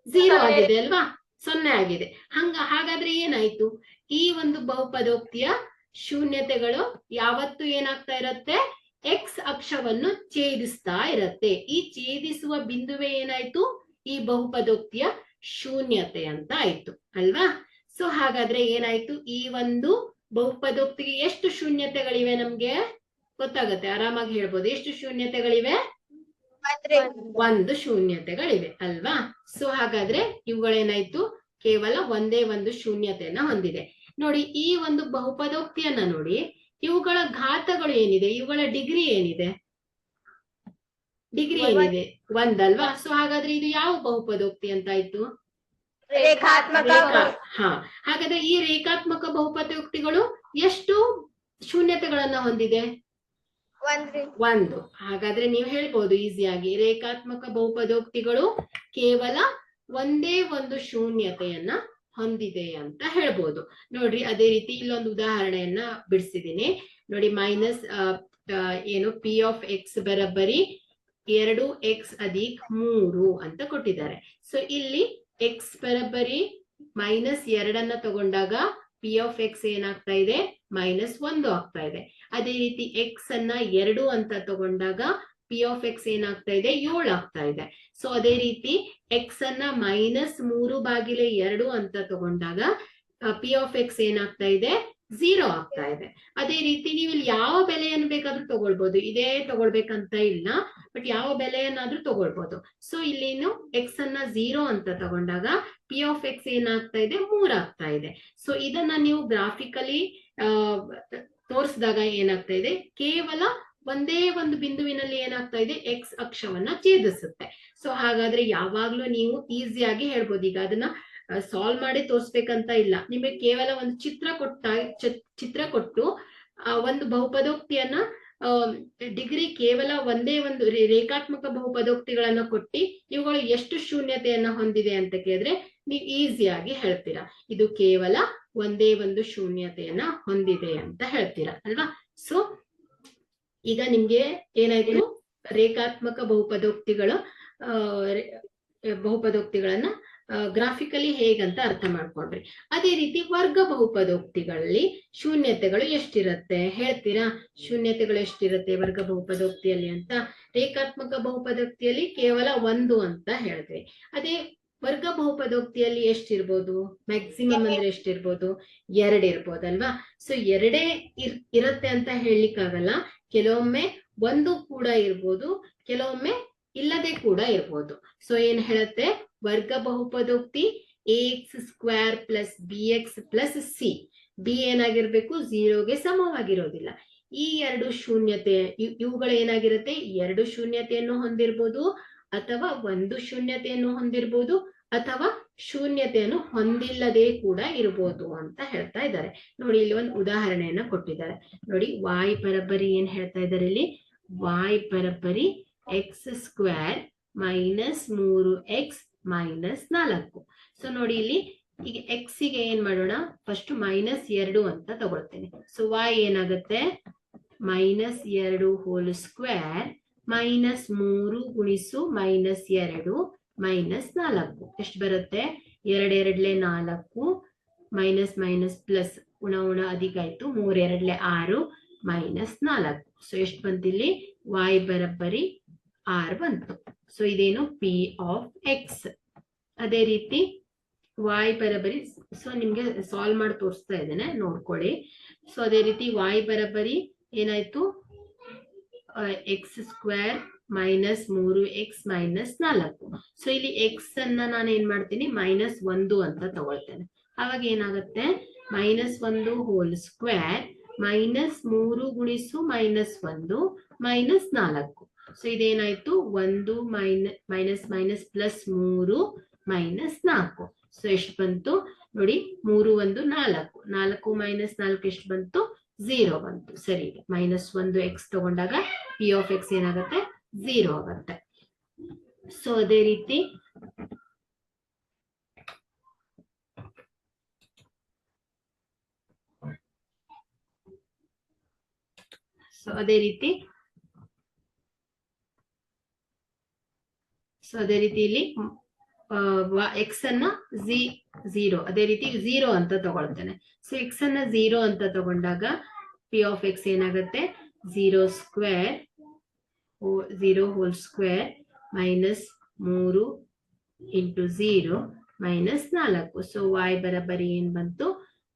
0 ಆಗಿದೆ ಅಲ್ವಾ, 0 ಆಗಿದೆ. ಹಾಗಾದ್ರೆ ಏನಾಯ್ತು, ಈ ಒಂದು ಬಹುಪದೋಕ್ತಿಯ ಶೂನ್ಯತೆಗಳು ಯಾವತ್ತು ಏನಾಗ್ತಾ ಇರತ್ತೆ, ಎಕ್ಸ್ ಅಕ್ಷವನ್ನು ಛೇದಿಸ್ತಾ ಇರತ್ತೆ. ಈ ಛೇದಿಸುವ ಬಿಂದುವೆ ಏನಾಯ್ತು, ಈ ಬಹುಪದೋಕ್ತಿಯ ಶೂನ್ಯತೆ ಅಂತ ಆಯ್ತು ಅಲ್ವಾ. ಸೊ ಹಾಗಾದ್ರೆ ಏನಾಯ್ತು, ಈ ಒಂದು ಬಹುಪದೋಕ್ತಿಗೆ ಎಷ್ಟು ಶೂನ್ಯತೆಗಳಿವೆ ನಮ್ಗೆ ಗೊತ್ತಾಗತ್ತೆ, ಆರಾಮಾಗಿ ಹೇಳ್ಬೋದು. ಎಷ್ಟು ಶೂನ್ಯತೆಗಳಿವೆ, 1 ಶೂನ್ಯತೆಗಳಿವೆ ಅಲ್ವಾ. ಸೊ ಹಾಗಾದ್ರೆ ಇವುಗಳೇನಾಯ್ತು, ಕೇವಲ ಒಂದೇ ಒಂದು ಶೂನ್ಯತೆಯನ್ನ ಹೊಂದಿದೆ. ನೋಡಿ, ಈ ಒಂದು ಬಹುಪದೋಕ್ತಿಯನ್ನ ನೋಡಿ, ಇವುಗಳ ಘಾತಗಳು ಏನಿದೆ, ಇವುಗಳ ಡಿಗ್ರಿ ಏನಿದೆ, 1 ಅಲ್ವಾ. ಸೊ ಹಾಗಾದ್ರೆ ಇದು ಯಾವ ಬಹುಪದೋಕ್ತಿ ಅಂತ ಆಯ್ತು, ಹಾ. ಹಾಗಾದ್ರೆ ಈ ರೇಖಾತ್ಮಕ ಬಹುಪದೋಕ್ತಿಗಳು ಎಷ್ಟು ಶೂನ್ಯತೆಗಳನ್ನ ಹೊಂದಿದೆ, 1. ಹಾಗಾದ್ರೆ ನೀವು ಹೇಳ್ಬೋದು ಈಸಿಯಾಗಿ, ರೇಖಾತ್ಮಕ ಬಹುಪದೋಕ್ತಿಗಳು ಕೇವಲ ಒಂದೇ ಒಂದು ಶೂನ್ಯತೆಯನ್ನ ಹೊಂದಿದೆ ಅಂತ ಹೇಳ್ಬೋದು. ನೋಡ್ರಿ, ಅದೇ ರೀತಿ ಇಲ್ಲೊಂದು ಉದಾಹರಣೆಯನ್ನ ಬಿಡಿಸಿದೀನಿ ನೋಡಿ. ಏನು ಪಿ ಆಫ್ ಎಕ್ಸ್ ಬರಬ್ಬರಿ 2x + 3 ಅಂತ ಕೊಟ್ಟಿದ್ದಾರೆ. ಸೊ ಇಲ್ಲಿ ಎಕ್ಸ್ ಬರಬ್ಬರಿ -2 ತಗೊಂಡಾಗ ಪಿ ಆಫ್ ಎಕ್ಸ್ ಏನಾಗ್ತಾ ಇದೆ, -1 ಆಗ್ತಾ ಇದೆ. ಅದೇ ರೀತಿ ಎಕ್ಸ್ ಅನ್ನ 2 ಅಂತ ತಗೊಂಡಾಗ ಪಿ ಆಫ್ ಎಕ್ಸ್ ಏನಾಗ್ತಾ ಇದೆ, 7 ಆಗ್ತಾ ಇದೆ. ಸೊ ಅದೇ ರೀತಿ ಎಕ್ಸ್ ಅನ್ನ -3/2 ಅಂತ ತಗೊಂಡಾಗ ಪಿ ಆಫ್ ಎಕ್ಸ್ ಏನಾಗ್ತಾ ಇದೆ, 0 ಆಗ್ತಾ ಇದೆ. ಅದೇ ರೀತಿ ನೀವು ಇಲ್ಲಿ ಯಾವ ಬೆಲೆಯನ್ನು ಬೇಕಾದ್ರೂ ತಗೊಳ್ಬಹುದು, ಇದೇ ತಗೊಳ್ಬೇಕಂತ ಇಲ್ಲ, ಬಟ್ ಯಾವ ಬೆಲೆಯನ್ನಾದ್ರೂ ತಗೊಳ್ಬಹುದು. ಸೊ ಇಲ್ಲಿ ಎಕ್ಸ್ ಅನ್ನ 0 ಅಂತ ತಗೊಂಡಾಗ ಪಿ ಆಫ್ ಎಕ್ಸ್ ಏನಾಗ್ತಾ ಇದೆ, 3 ಆಗ್ತಾ ಇದೆ. ಸೊ ಇದನ್ನ ನೀವು ಗ್ರಾಫಿಕಲಿ ತೋರಿಸಿದಾಗ ಏನಾಗ್ತಾ ಇದೆ, ಕೇವಲ ಒಂದೇ ಒಂದು ಬಿಂದುವಿನಲ್ಲಿ ಏನಾಗ್ತಾ ಇದೆ, ಎಕ್ಸ್ ಅಕ್ಷವನ್ನ ಛೇದಿಸುತ್ತೆ. ಸೊ ಹಾಗಾದ್ರೆ ಯಾವಾಗ್ಲೂ ನೀವು ಈಸಿಯಾಗಿ ಹೇಳ್ಬೋದು. ಈಗ ಅದನ್ನ ಸಾಲ್ವ್ ಮಾಡಿ ತೋರಿಸ್ಬೇಕಂತ ಇಲ್ಲ, ನಿಮಗೆ ಕೇವಲ ಒಂದು ಚಿತ್ರ ಕೊಟ್ಟು ಒಂದು ಬಹುಪದೋಕ್ತಿಯನ್ನ ಡಿಗ್ರಿ ಕೇವಲ ಒಂದೇ ಒಂದು ರೇಖಾತ್ಮಕ ಬಹುಪದೋಕ್ತಿಗಳನ್ನ ಕೊಟ್ಟಿ ಇವುಗಳು ಎಷ್ಟು ಶೂನ್ಯತೆಯನ್ನ ಹೊಂದಿದೆ ಅಂತ ಕೇಳಿದ್ರೆ ನೀವು ಈಸಿಯಾಗಿ ಹೇಳ್ತೀರಾ, ಇದು ಕೇವಲ ಒಂದೇ ಒಂದು ಶೂನ್ಯತೆಯನ್ನ ಹೊಂದಿದೆ ಅಂತ ಹೇಳ್ತೀರಾ ಅಲ್ವಾ. ಸೊ ಈಗ ನಿಮ್ಗೆ ಏನಾಯ್ತು, ರೇಖಾತ್ಮಕ ಬಹುಪದೋಕ್ತಿಗಳನ್ನ ಗ್ರಾಫಿಕಲಿ ಹೇಗಂತ ಅರ್ಥ ಮಾಡ್ಕೊಂಡ್ರಿ. ಅದೇ ರೀತಿ ವರ್ಗ ಬಹುಪದೋಕ್ತಿಗಳಲ್ಲಿ ಶೂನ್ಯತೆಗಳು ಎಷ್ಟಿರತ್ತೆ ಹೇಳ್ತೀರಾ? ಶೂನ್ಯತೆಗಳು ಎಷ್ಟಿರತ್ತೆ ವರ್ಗ ಬಹುಪದೋಕ್ತಿಯಲ್ಲಿ ಅಂತ? ರೇಖಾತ್ಮಕ ಬಹುಪದೋಕ್ತಿಯಲ್ಲಿ ಕೇವಲ 1 ಅಂತ ಹೇಳಿದ್ವಿ. ಅದೇ ವರ್ಗ ಬಹುಪದೋಕ್ತಿಯಲ್ಲಿ ಎಷ್ಟಿರ್ಬೋದು? ಮ್ಯಾಕ್ಸಿಮಮ್ ಅಂದ್ರೆ ಎಷ್ಟಿರ್ಬೋದು? 2 ಇರ್ಬೋದಲ್ವಾ. ಸೊ 2 ಇರತ್ತೆ ಅಂತ ಹೇಳಲಿಕ್ಕಾಗಲ್ಲ. ಕೆಲವೊಮ್ಮೆ 1 ಕೂಡ ಇರ್ಬೋದು, ಕೆಲವೊಮ್ಮೆ ಇಲ್ಲದೆ ಕೂಡ ಇರ್ಬೋದು. ಸೊ ಏನ್ ಹೇಳತ್ತೆ? ವರ್ಗ ಬಹುಪದೋಕ್ತಿ ax² + bx + c. b ಏನಾಗಿರ್ಬೇಕು? 0ಗೆ ಸಮವಾಗಿರೋದಿಲ್ಲ. ಈ 2 ಶೂನ್ಯತೆ ಇವುಗಳು ಏನಾಗಿರುತ್ತೆ? 2 ಶೂನ್ಯತೆಯನ್ನು ಹೊಂದಿರ್ಬೋದು, ಅಥವಾ 1 ಶೂನ್ಯತೆಯನ್ನು ಹೊಂದಿರ್ಬೋದು, ಅಥವಾ ಶೂನ್ಯತೆಯನ್ನು ಹೊಂದಿಲ್ಲದೆ ಕೂಡ ಇರ್ಬೋದು ಅಂತ ಹೇಳ್ತಾ ಇದ್ದಾರೆ. ನೋಡಿ, ಇಲ್ಲಿ ಒಂದು ಉದಾಹರಣೆಯನ್ನ ಕೊಟ್ಟಿದ್ದಾರೆ ನೋಡಿ. y ಬರಬ್ಬರಿ ಏನ್ ಹೇಳ್ತಾ ಇದ್ದಾರೆ ಇಲ್ಲಿ? y ಬರಬ್ಬರಿ x² - 3x - 4. ಸೊ ನೋಡಿ ಇಲ್ಲಿ ಈಗ x ಗೆ ಏನ್ ಮಾಡೋಣ? ಫಸ್ಟ್ -2 ಅಂತ ತಗೊಳ್ತೇನೆ. ಸೊ y ಏನಾಗುತ್ತೆ? -2 ಹೋಲ್ ಸ್ಕ್ವೇರ್ -3 ಗುಣಿಸು -2 -4. ಎಷ್ಟು ಬರುತ್ತೆ? 2 2 4, ಮೈನಸ್ ಮೈನಸ್ ಪ್ಲಸ್, ಉಣ ಅಧಿಕ ಆಯ್ತು, 3 2 6 -4. ಸೊ ಎಷ್ಟು ಬಂತಿಲ್ಲಿ? y ಬರಬ್ಬರಿ 6 ಬಂತು. ಸೊ ಇದೇನು? p of x. ಅದೇ ರೀತಿ y ಬರಬರಿ, ಸೊ ನಿಮ್ಗೆ ಸಾಲ್ವ್ ಮಾಡಿ ತೋರಿಸ್ತಾ ಇದ್ದೇನೆ, ನೋಡ್ಕೊಳ್ಳಿ. ಸೊ ಅದೇ ರೀತಿ y ಬರಬರಿ ಏನಾಯ್ತು? x² - 3x - 4. ಸೊ ಇಲ್ಲಿ x ಅನ್ನ ನಾನು ಏನ್ ಮಾಡ್ತೀನಿ? -1 ಅಂತ ತಗೊಳ್ತೇನೆ. ಅವಾಗ ಏನಾಗುತ್ತೆ? -1 ಹೋಲ್ ಸ್ಕ್ವೇರ್ -3 ಗುಣಿಸು -1 -4. ಸೊ ಇದೇನಾಯ್ತು? 1 ಮೈನಸ್ ಮೈನಸ್ ಪ್ಲಸ್ 3 -4. ಸೊ ಎಷ್ಟು ಬಂತು ನೋಡಿ? 3 1 4, 4 - 4 ಎಷ್ಟು ಬಂತು? 0 ಬಂತು. ಸರಿ, -1 x ತಗೊಂಡಾಗ p ಆಫ್ x ಏನಾಗುತ್ತೆ? 0 ಆಗುತ್ತೆ. ಸೊ ಅದೇ ರೀತಿ ಇಲ್ಲಿ x ಅನ್ನ 0, ಅದೇ ರೀತಿ 0 ಅಂತ ತಗೊಳ್ತೇನೆ. ಸೊ x ಅನ್ನ 0 ಅಂತ ತಗೊಂಡಾಗ p ಆಫ್ x ಏನಾಗುತ್ತೆ? 0² 0 ಹೋಲ್ ಸ್ಕ್ವೇರ್ -3 × 0 -4. ಸೊ y ಬರಬರಿ ಏನ್ ಬಂತು?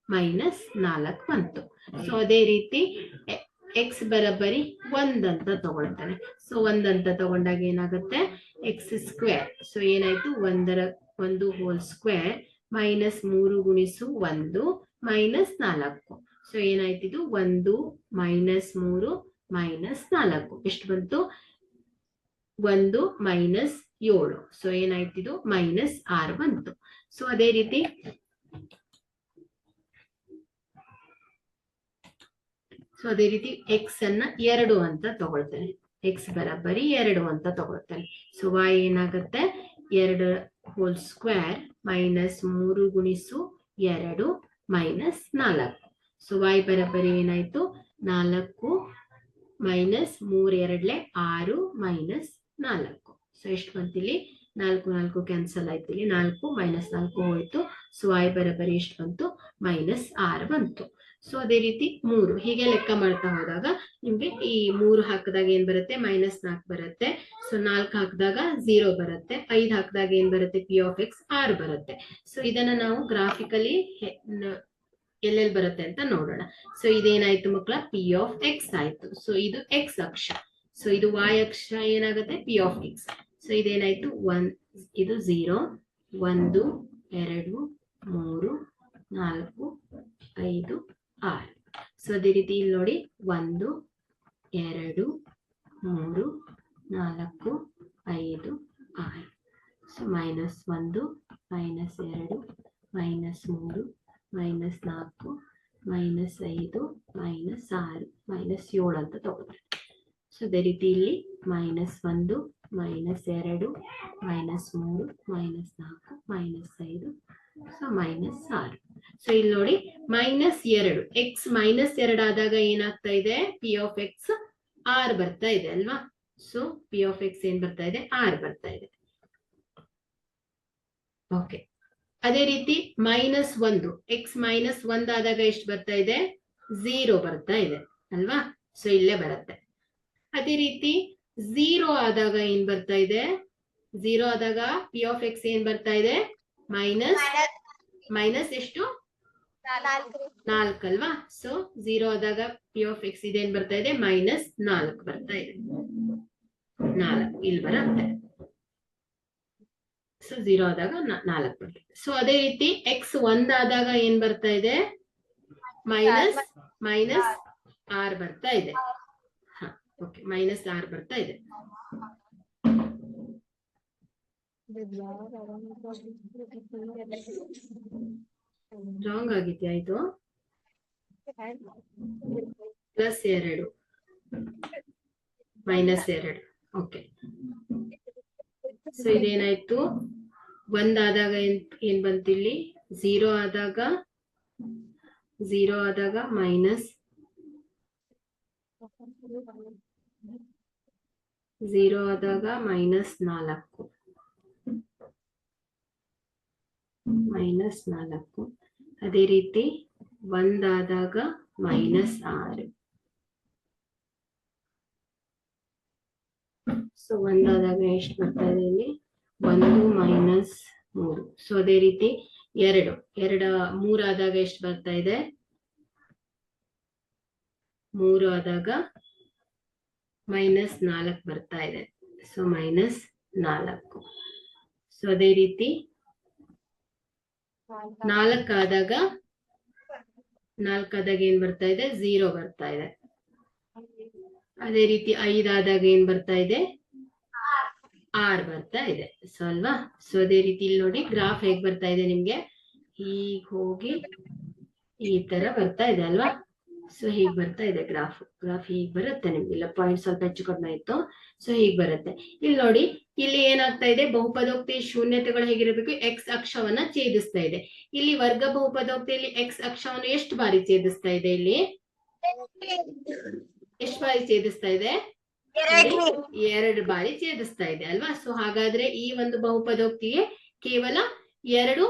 -4 ಬಂತು. ಸೊ ಅದೇ ರೀತಿ x ಬರಬರಿ 1 ಅಂತ ತಗೊಳ್ತಾನೆ. ಸೊ 1 ಅಂತ ತಗೊಂಡಾಗ ಏನಾಗುತ್ತೆ? x². ಸೊ ಏನಾಯ್ತು? 1 ಹೋಲ್ ಸ್ಕ್ವೇರ್ -3 ಗುಣಿಸು 1 -4. ಸೊ ಏನಾಯ್ತಿದು? 1 -3 -4 ಎಷ್ಟು ಬಂತು? 1 -7. ಸೊ ಏನಾಯ್ತಿದು? -6 ಬಂತು. ಸೊ ಅದೇ ರೀತಿ x ಅನ್ನ 2 ಅಂತ ತಗೊಳ್ತೇನೆ. x ಬರಬರಿ 2 ಅಂತ ತಗೊಳ್ತೇನೆ. ಸೊ y ಏನಾಗುತ್ತೆ? 2 ಹೋಲ್ ಸ್ಕ್ವೇರ್ -3 ಗುಣಿಸು 2 -4. ಸೊ y ಬರಬರಿ ಏನಾಯ್ತು? 4 -3 2 6 -4. ಸೊ ಎಷ್ಟು ಬಂತಿಲ್ಲಿ? 4 4 ಕ್ಯಾನ್ಸಲ್ ಆಯ್ತು. ಇಲ್ಲಿ 4 -4 ಹೋಯ್ತು. ಸೊ y ಬರಬರಿ ಎಷ್ಟು ಬಂತು? -6 ಬಂತು. ಸೊ ಅದೇ ರೀತಿ 3 ಹೀಗೆ ಲೆಕ್ಕ ಮಾಡ್ತಾ ಹೋದಾಗ ನಿಮ್ಗೆ ಈ 3 ಹಾಕಿದಾಗ ಏನ್ ಬರುತ್ತೆ? -4 ಬರುತ್ತೆ. ಸೊ 4 ಹಾಕಿದಾಗ 0 ಬರುತ್ತೆ. 5 ಹಾಕಿದಾಗ ಏನ್ ಬರುತ್ತೆ? p ಆಫ್ x 6 ಬರುತ್ತೆ. ಸೊ ಇದನ್ನ ನಾವು ಗ್ರಾಫಿಕಲಿ ಎಲ್ಲೆಲ್ಲಿ ಬರುತ್ತೆ ಅಂತ ನೋಡೋಣ. ಸೊ ಇದೇನಾಯ್ತು ಮಕ್ಕಳ? p ಆಫ್ x ಆಯ್ತು. ಸೊ ಇದು x ಅಕ್ಷ. ಸೊ ಇದು y ಅಕ್ಷ ಏನಾಗುತ್ತೆ? p of x. ಸೊ ಇದೇನಾಯ್ತು? 1 ಇದು 0 1 2 3 4 5 6. ಸೊ ಅದೇ ರೀತಿ ಇಲ್ಲಿ ನೋಡಿ 1 2 3 4 5 6. ಸೊ -1 -2 -3 -4 -5 -6 -7 ಅಂತ ತಗೋತಾರೆ. ಸೊ ಅದೇ ರೀತಿ ಇಲ್ಲಿ -1 -2 -3 -4 -5 ಸೊ -6. ಸೊ ಇಲ್ಲಿ ನೋಡಿ -2 x -2 ಆದಾಗ ಏನಾಗ್ತಾ ಇದೆ, p of x r ಬರ್ತಾ ಇದೆ ಅಲ್ವಾ. ಸೊ p of x ಏನ್ ಬರ್ತಾ ಇದೆ, r ಬರ್ತಾ ಇದೆ. ಓಕೆ, ಅದೇ ರೀತಿ -1 x -1 ಆದಾಗ ಎಷ್ಟು ಬರ್ತಾ ಇದೆ, 0 ಬರ್ತಾ ಇದೆ ಅಲ್ವಾ. ಸೊ ಇಲ್ಲೇ ಬರುತ್ತೆ. ಅದೇ ರೀತಿ 0 ಆದಾಗ ಏನ್ ಬರ್ತಾ ಇದೆ, 0 ಆದಾಗ p of x ಏನ್ ಬರ್ತಾ ಇದೆ, ಮೈನಸ್ ಎಷ್ಟು, 4 ಅಲ್ವಾ. ಸೊ 0 ಆದಾಗ p of x ಇದೇನ್ ಬರ್ತಾ ಇದೆ, -4 ಬರ್ತಾ ಇದೆ, 4 ಇಲ್ಲಿ ಬರುತ್ತೆ. ಸೊ 0 ಆದಾಗ 4 ಬರುತ್ತೆ. ಸೊ ಅದೇ ರೀತಿ x 1 ಆದಾಗ ಏನ್ ಬರ್ತಾ ಇದೆ, ಮೈನಸ್ r ಬರ್ತಾ ಇದೆ. ಓಕೆ, -r ಬರ್ತಾ ಇದೆ. ರಾಂಗ್ ಆಗಿದ್ಯಾ ಇದು, +2 -2. ಓಕೆ, ಸೊ ಇದೇನಾಯ್ತು, 1 ಆದಾಗ ಏನ್ ಬಂತು ಇಲ್ಲಿ, 0 ಆದಾಗ -4 ಅದೇ ರೀತಿ 1 ಆದಾಗ -6. ಸೊ 1 ಆದಾಗ ಎಷ್ಟು ಬರ್ತಾ ಇದೆ ಇಲ್ಲಿ, 1 -3. ಸೊ ಅದೇ ರೀತಿ 3 ಆದಾಗ ಎಷ್ಟು ಬರ್ತಾ ಇದೆ, 3 ಆದಾಗ -4 ಬರ್ತಾ ಇದೆ. ಸೊ -4. ಸೊ ಅದೇ ರೀತಿ 4 ಆದಾಗ ಏನ್ ಬರ್ತಾ ಇದೆ, 0 ಬರ್ತಾ ಇದೆ. ಅದೇ ರೀತಿ 5 ಆದಾಗ ಏನ್ ಬರ್ತಾ ಇದೆ, r ಬರ್ತಾ ಇದೆ. ಸೊ ಅಲ್ವಾ. ಸೊ ಅದೇ ರೀತಿ ಇಲ್ಲಿ ನೋಡಿ ಗ್ರಾಫ್ ಹೇಗ್ ಬರ್ತಾ ಇದೆ ನಿಮ್ಗೆ, ಹೀಗ್ ಹೋಗಿ ಈ ತರ ಬರ್ತಾ ಇದೆ ಅಲ್ವಾ. ಸೊ ಹೀಗ್ ಬರ್ತಾ ಇದೆ ಗ್ರಾಫ್ ಹೀಗ್ ಬರುತ್ತೆ ನಿಮ್ಗೆ. ಇಲ್ಲ ಪಾಯಿಂಟ್ ಸ್ವಲ್ಪ ಹೆಚ್ಚು ಕಡಿಮೆ ಇತ್ತು. ಸೊ ಹೀಗ್ ಬರುತ್ತೆ. ಇಲ್ಲಿ ನೋಡಿ, ಇಲ್ಲಿ ಏನಾಗ್ತಾ ಇದೆ, ಬಹುಪದೋಕ್ತಿ ಶೂನ್ಯತೆಗಳು ಹೇಗಿರಬೇಕು, x ಅಕ್ಷವನ್ನ ಛೇದಿಸ್ತಾ ಇದೆ. ಇಲ್ಲಿ ವರ್ಗ ಬಹುಪದೋಕ್ತಿಯಲ್ಲಿ x ಅಕ್ಷವನ್ನು ಎಷ್ಟು ಬಾರಿ ಛೇದಿಸ್ತಾ ಇದೆ, ಇಲ್ಲಿ ಎಷ್ಟು ಬಾರಿ ಛೇದಿಸ್ತಾ ಇದೆ, 2 ಬಾರಿ ಛೇದಿಸ್ತಾ ಇದೆ ಅಲ್ವಾ. ಸೊ ಹಾಗಾದ್ರೆ ಈ ಒಂದು ಬಹುಪದೋಕ್ತಿಗೆ ಕೇವಲ 2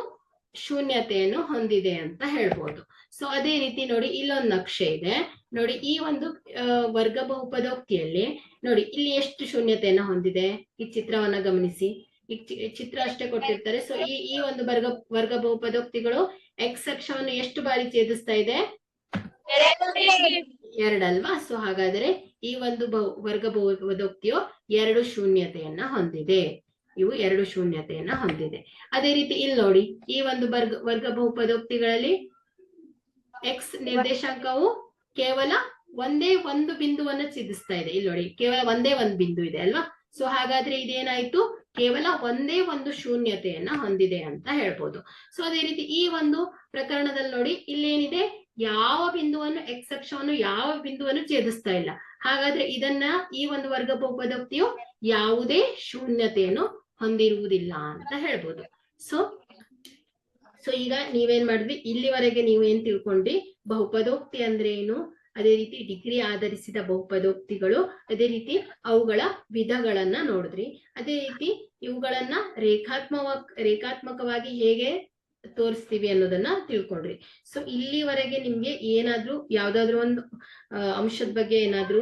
ಶೂನ್ಯತೆಯನ್ನು ಹೊಂದಿದೆ ಅಂತ ಹೇಳ್ಬೋದು. ಸೊ ಅದೇ ರೀತಿ ನೋಡಿ, ಇಲ್ಲೊಂದು ನಕ್ಷೆ ಇದೆ ನೋಡಿ. ಈ ಒಂದು ವರ್ಗ ಬಹುಪದೋಕ್ತಿಯಲ್ಲಿ ನೋಡಿ, ಇಲ್ಲಿ ಎಷ್ಟು ಶೂನ್ಯತೆಯನ್ನ ಹೊಂದಿದೆ, ಈ ಚಿತ್ರವನ್ನ ಗಮನಿಸಿ. ಈ ಚಿತ್ರ ಅಷ್ಟೇ ಕೊಟ್ಟಿರ್ತಾರೆ. ಸೊ ಈ ಒಂದು ವರ್ಗ ಬಹುಪದೋಕ್ತಿಗಳು x ಅಕ್ಷವನ್ನು ಎಷ್ಟು ಬಾರಿ ಛೇದಿಸ್ತಾ ಇದೆ, 2 ಅಲ್ವಾ. ಸೊ ಹಾಗಾದ್ರೆ ಈ ಒಂದು ವರ್ಗ ಬಹುಪದೋಕ್ತಿಯು 2 ಶೂನ್ಯತೆಯನ್ನ ಹೊಂದಿದೆ. ಇವು 2 ಶೂನ್ಯತೆಯನ್ನ ಹೊಂದಿದೆ. ಅದೇ ರೀತಿ ಇಲ್ಲಿ ನೋಡಿ, ಈ ಒಂದು ವರ್ಗ ಬಹುಪದೋಕ್ತಿಗಳಲ್ಲಿ x ನಿರ್ದೇಶಾಂಕವು ಕೇವಲ ಒಂದೇ ಒಂದು ಬಿಂದುವನ್ನು ಛೇದಿಸ್ತಾ ಇದೆ. ಇಲ್ಲಿ ನೋಡಿ, ಕೇವಲ ಒಂದೇ ಒಂದು ಬಿಂದು ಇದೆ ಅಲ್ವಾ. ಸೊ ಹಾಗಾದ್ರೆ ಇದೇನಾಯ್ತು, ಕೇವಲ ಒಂದೇ ಒಂದು ಶೂನ್ಯತೆಯನ್ನ ಹೊಂದಿದೆ ಅಂತ ಹೇಳ್ಬೋದು. ಸೊ ಅದೇ ರೀತಿ ಈ ಒಂದು ಪ್ರಕರಣದಲ್ಲಿ ನೋಡಿ, ಇಲ್ಲೇನಿದೆ, ಯಾವ ಬಿಂದುವನ್ನು x ಅಕ್ಷವನ್ನು ಯಾವ ಬಿಂದುವನ್ನು ಛೇದಿಸ್ತಾ ಇಲ್ಲ. ಹಾಗಾದ್ರೆ ಈ ಒಂದು ವರ್ಗ ಬಹುಪದೋಕ್ತಿಯು ಯಾವುದೇ ಶೂನ್ಯತೆಯನ್ನು ಹೊಂದಿರುವುದಿಲ್ಲ ಅಂತ ಹೇಳ್ಬೋದು. ಸೊ ಈಗ ನೀವೇನ್ ಮಾಡಿದ್ವಿ, ಇಲ್ಲಿವರೆಗೆ ನೀವು ಏನ್ ತಿಳ್ಕೊಂಡ್ರಿ, ಬಹುಪದೋಕ್ತಿ ಅಂದ್ರೆ ಏನು, ಅದೇ ರೀತಿ ಡಿಗ್ರಿ ಆಧರಿಸಿದ ಬಹುಪದೋಕ್ತಿಗಳು, ಅದೇ ರೀತಿ ಅವುಗಳ ವಿಧಗಳನ್ನ ನೋಡಿದ್ರಿ. ಅದೇ ರೀತಿ ಇವುಗಳನ್ನ ರೇಖಾತ್ಮಕವಾಗಿ ಹೇಗೆ ತೋರಿಸ್ತೀವಿ ಅನ್ನೋದನ್ನ ತಿಳ್ಕೊಂಡ್ರಿ. ಸೊ ಇಲ್ಲಿವರೆಗೆ ನಿಮ್ಗೆ ಏನಾದ್ರೂ ಯಾವ್ದಾದ್ರು ಒಂದು ಅಂಶದ ಬಗ್ಗೆ ಏನಾದ್ರೂ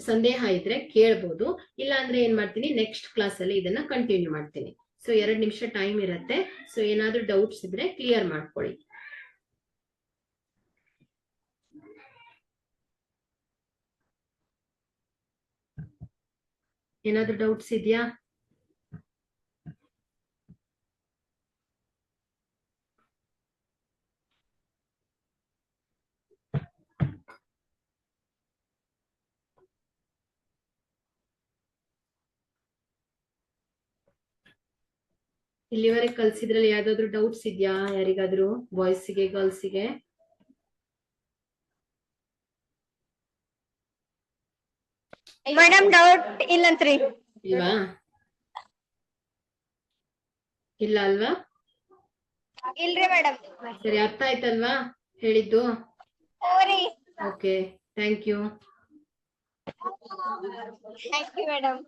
ಸಂದೇಹ ಇದ್ರೆ ಕೇಳ್ಬೋದು. ಇಲ್ಲ ಅಂದ್ರೆ ಏನ್ ಮಾಡ್ತೀನಿ, ನೆಕ್ಸ್ಟ್ ಕ್ಲಾಸ್ ಅಲ್ಲಿ ಇದನ್ನ ಕಂಟಿನ್ಯೂ ಮಾಡ್ತೀನಿ. ಸೊ 2 ನಿಮಿಷ ಟೈಮ್ ಇರುತ್ತೆ. ಸೊ ಏನಾದ್ರೂ ಡೌಟ್ಸ್ ಇದ್ರೆ ಕ್ಲಿಯರ್ ಮಾಡ್ಕೊಳ್ಳಿ. ಏನಾದ್ರೂ ಡೌಟ್ಸ್ ಇದೆಯಾ? ಇಲ್ಲಿವರೆಗೆ ಕಲ್ಸಿದ್ರಲ್ಲಿ ಯಾವ್ದಾದ್ರು ಡೌಟ್ಸ್ ಇದೆಯಾ ಯಾರಿಗಾದ್ರೂ, ಬಾಯ್ಸ್ಗೆ ಗರ್ಲ್ಸ್ಗೆ? Madam doubt ಇಲ್ಲಂತ್ರಿ. ಇಲ್ವಾ? ಇಲ್ಲ ಅಲ್ವಾ? ಇಲ್ರಿ ಮೇಡಮ್. ಸರಿ, ಅರ್ಥ ಆಯ್ತಲ್ವಾ ಹೇಳಿದ್ದು? Okay, thank you. Thank you madam.